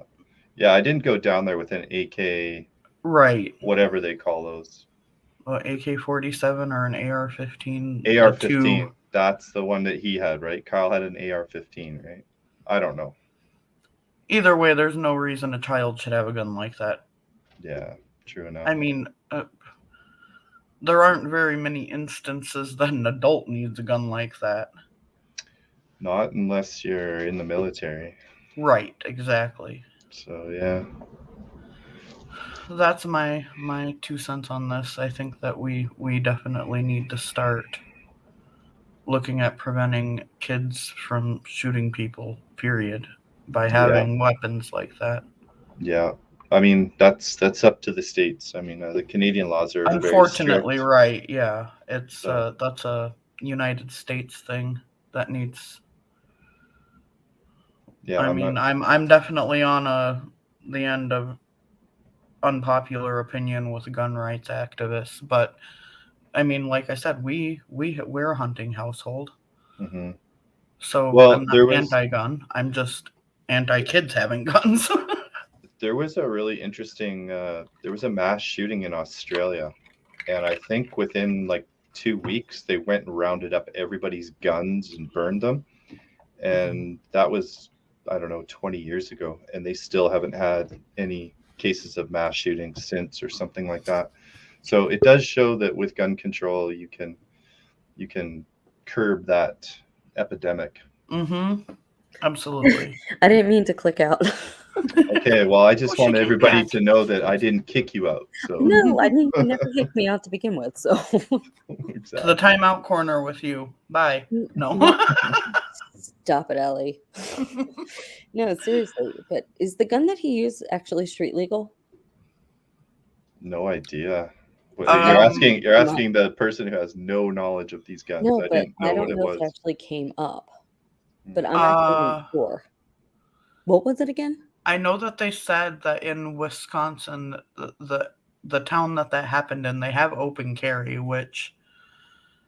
Yeah, I didn't go down there with an AK. Right. Whatever they call those. AK-47 or an AR-15. AR-15. That's the one that he had, right? Kyle had an AR-15, right? I don't know. Either way, there's no reason a child should have a gun like that. Yeah, true enough. I mean, there aren't very many instances that an adult needs a gun like that. Not unless you're in the military. Right, exactly. So, yeah. That's my 2 cents on this. I think that we definitely need to start looking at preventing kids from shooting people, period, by having weapons like that. Yeah, I mean, that's up to the states. I mean, the Canadian laws are Unfortunately, very strict. right? Yeah, it's So, that's a United States thing that needs. yeah, I mean, I'm definitely on the end of unpopular opinion with gun rights activists, but I mean, like I said, we're a hunting household, mhm. so Well, I'm not anti-gun. I'm just anti-kids having guns. there was a really interesting. There was a mass shooting in Australia, and I think within like 2 weeks they went and rounded up everybody's guns and burned them, and that was, I don't know, 20 years ago, and they still haven't had any cases of mass shootings since or something like that. So it does show that with gun control you can curb that epidemic. Mm-hmm. Absolutely. I didn't mean to click out. Okay, well, I just want everybody to know that I didn't kick you out. So No, I didn't. You never kicked me out to begin with. So To the timeout corner with you. Bye. No. Stop it, Ellie. No, seriously. But is the gun that he used actually street legal? No idea. What, Um, you're asking the person who has no knowledge of these guns. No, I but didn't know I what don't it know if it was. actually came up. But I'm actually not sure. What was it again? I know that they said that in Wisconsin, the town that happened in, they have open carry, which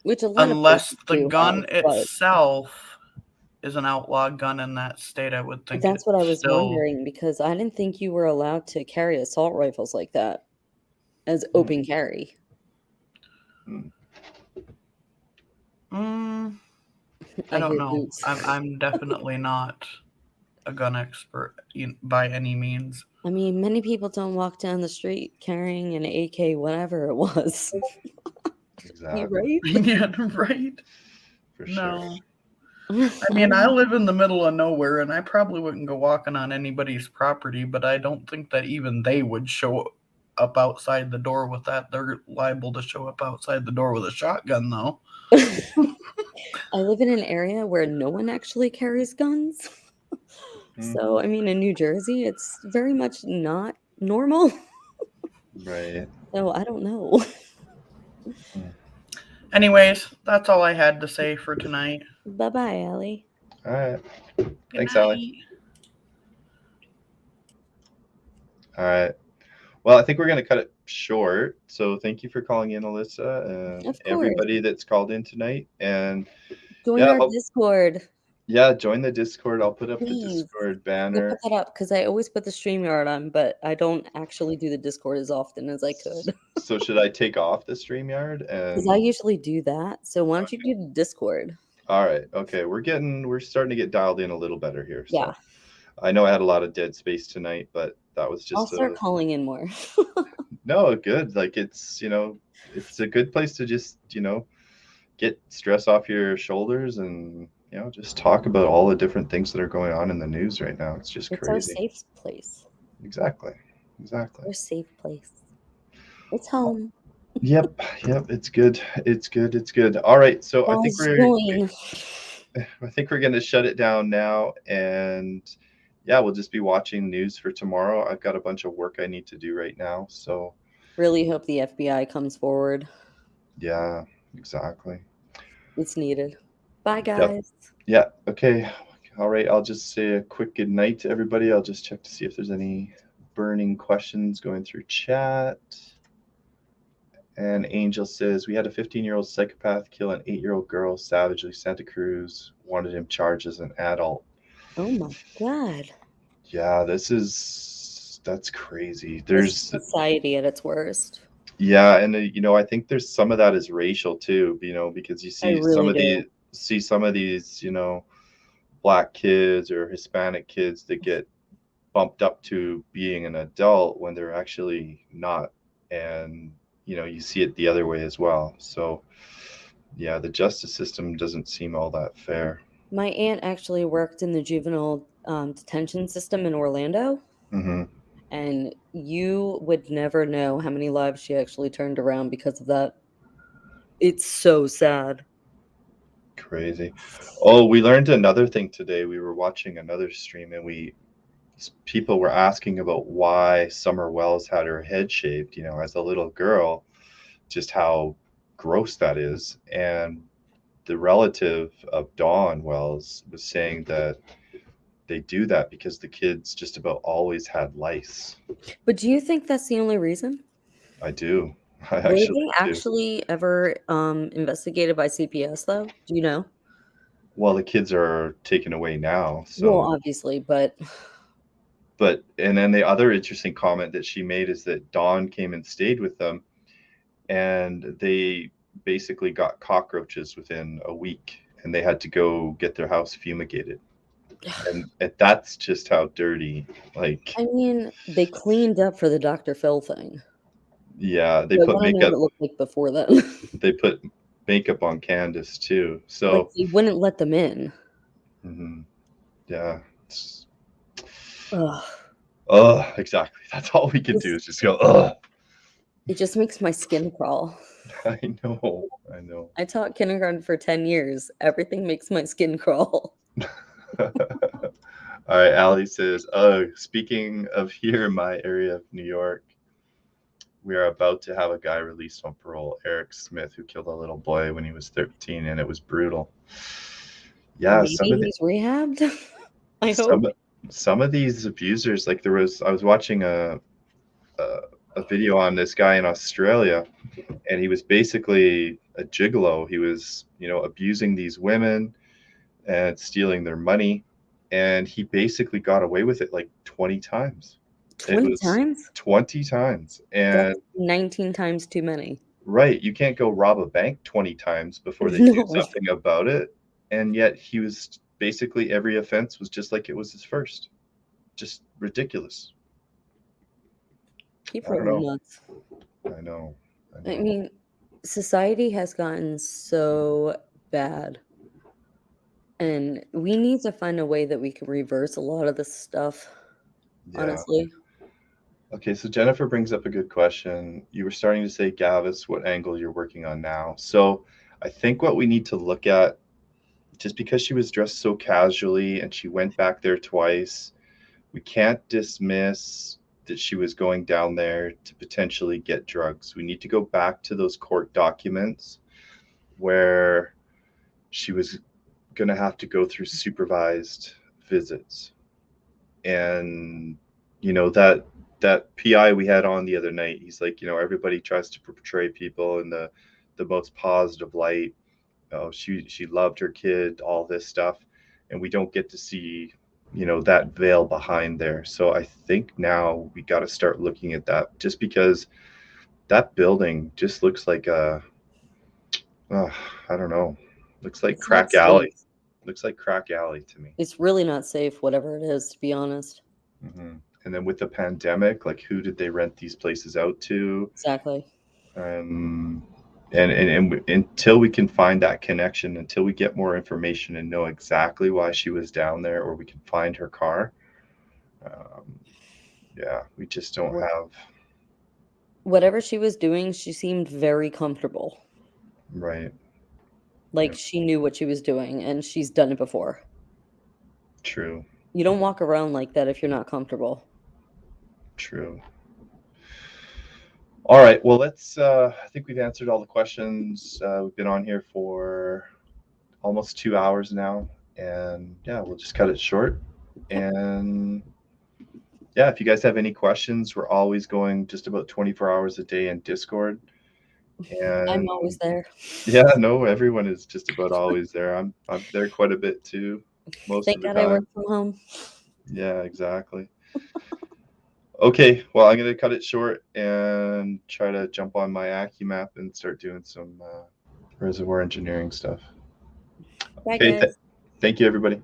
a lot unless of the do gun have, but itself is an outlawed gun in that state, I would think that's what I was still. wondering, because I didn't think you were allowed to carry assault rifles like that as open carry. I I don't hear know. boots. I'm definitely not a gun expert by any means. I mean, many people don't walk down the street carrying an AK, whatever it was. Exactly. Right? Yeah, right. For no. I mean, I live in the middle of nowhere, and I probably wouldn't go walking on anybody's property, but I don't think that even they would show up outside the door with that. They're liable to show up outside the door with a shotgun, though. I live in an area where no one actually carries guns. So, I mean, in New Jersey, it's very much not normal. Right. So, I don't know. Anyways, that's all I had to say for tonight. Bye-bye, Allie. All right. Thanks, night. Allie. All right. Well, I think we're going to cut it short. So thank you for calling in, Alyssa, and Of course. everybody that's called in tonight. And Join our Discord. Yeah, join the Discord. I'll put up Please. the Discord Go banner. put that up, because I always put the StreamYard on, but I don't actually do the Discord as often as I could. So should I take off the StreamYard? Because I usually do that. So why don't you do the Discord? All right. Okay. We're starting to get dialed in a little better here. So. Yeah. I know I had a lot of dead space tonight, but that was just I'll start calling in more. No, good. Like it's a good place to just, get stress off your shoulders and, just talk about all the different things that are going on in the news right now. It's just crazy. It's our safe place. Exactly. Our safe place. It's home. Yep. It's good. It's good. All right. So I think we're going to shut it down now, and yeah, we'll just be watching news for tomorrow. I've got a bunch of work I need to do right now. So really hope the FBI comes forward. Yeah, exactly. It's needed. Bye, guys. Yeah. Okay. All right. I'll just say a quick good night to everybody. I'll just check to see if there's any burning questions going through chat. And Angel says, we had a 15-year-old psychopath kill an 8-year-old girl savagely. Santa Cruz wanted him charged as an adult. Oh my God. Yeah, that's crazy. There's society at its worst. Yeah, and I think there's some of that is racial too, because you see some of these, Black kids or Hispanic kids that get bumped up to being an adult when they're actually not, and you see it the other way as well. So yeah, the justice system doesn't seem all that fair. My aunt actually worked in the juvenile detention system in Orlando. Mm-hmm. And you would never know how many lives she actually turned around because of that. It's so sad. Crazy. Oh, we learned another thing today. We were watching another stream, and people were asking about why Summer Wells had her head shaved, you know, as a little girl, just how gross that is. And the relative of Dawn Wells was saying that they do that because the kids just about always had lice. But do you think that's the only reason? I do. I Were actually they do. actually ever investigated by CPS though? Do you know? Well, the kids are taken away now, Well, so. obviously, but And then the other interesting comment that she made is that Dawn came and stayed with them, and they basically got cockroaches within a week, and they had to go get their house fumigated. And that's just how dirty. Like, I mean, they cleaned up for the Dr. Phil thing. yeah, they But I put want to know what makeup. it looked like before then. They put makeup on Candace too. Like So, they wouldn't let them in. yeah. Ugh. Exactly. That's all we can do is just go, ugh. It just makes my skin crawl. I know. I taught kindergarten for 10 years. Everything makes my skin crawl. All right, Allie says, speaking of here in my area of New York, we are about to have a guy released on parole, Eric Smith, who killed a little boy when he was 13, and it was brutal. Yeah, Maybe he's rehabbed. I hope. Some of these abusers, like I was watching a video on this guy in Australia, and he was basically a gigolo. He was, you know, abusing these women and stealing their money, and he basically got away with it like 20 times. 20 times? 20 times. And that's 19 times too many. Right. You can't go rob a bank 20 times before they do something about it. And yet he was basically every offense was just like it was his first. Just ridiculous. People are nuts. I know. I mean, society has gotten so bad. And we need to find a way that we can reverse a lot of this stuff, honestly. Okay, so Jennifer brings up a good question. You were starting to say, Gavis, what angle you're working on now. So I think what we need to look at, just because she was dressed so casually and she went back there twice, we can't dismiss that she was going down there to potentially get drugs. We need to go back to those court documents where she was going to have to go through supervised visits. And, you know, that PI we had on the other night, he's like, you know, everybody tries to portray people in the most positive light. Oh, she loved her kid, all this stuff. And we don't get to see, you know, that veil behind there. So I think now we got to start looking at that, just because that building just looks like I don't know, looks like crack alley. Looks like crack alley to me. It's really not safe, whatever it is, to be honest. And then with the pandemic, like, who did they rent these places out to? Exactly. And until we can find that connection, until we get more information and know exactly why she was down there, or we can find her car, we just don't have. Whatever she was doing, she seemed very comfortable. Right. Like she knew what she was doing, and she's done it before. True. You don't walk around like that if you're not comfortable. True. All right. Well, let's. I think we've answered all the questions. We've been on here for almost 2 hours now, and we'll just cut it short. And if you guys have any questions, we're always going just about 24 hours a day in Discord. And I'm always there. Yeah, no, everyone is just about always there. I'm there quite a bit too. Thank God I work from home. Yeah, exactly. Okay, well, I'm gonna cut it short and try to jump on my AccuMap and start doing some reservoir engineering stuff. Bye, guys. Thank you, everybody.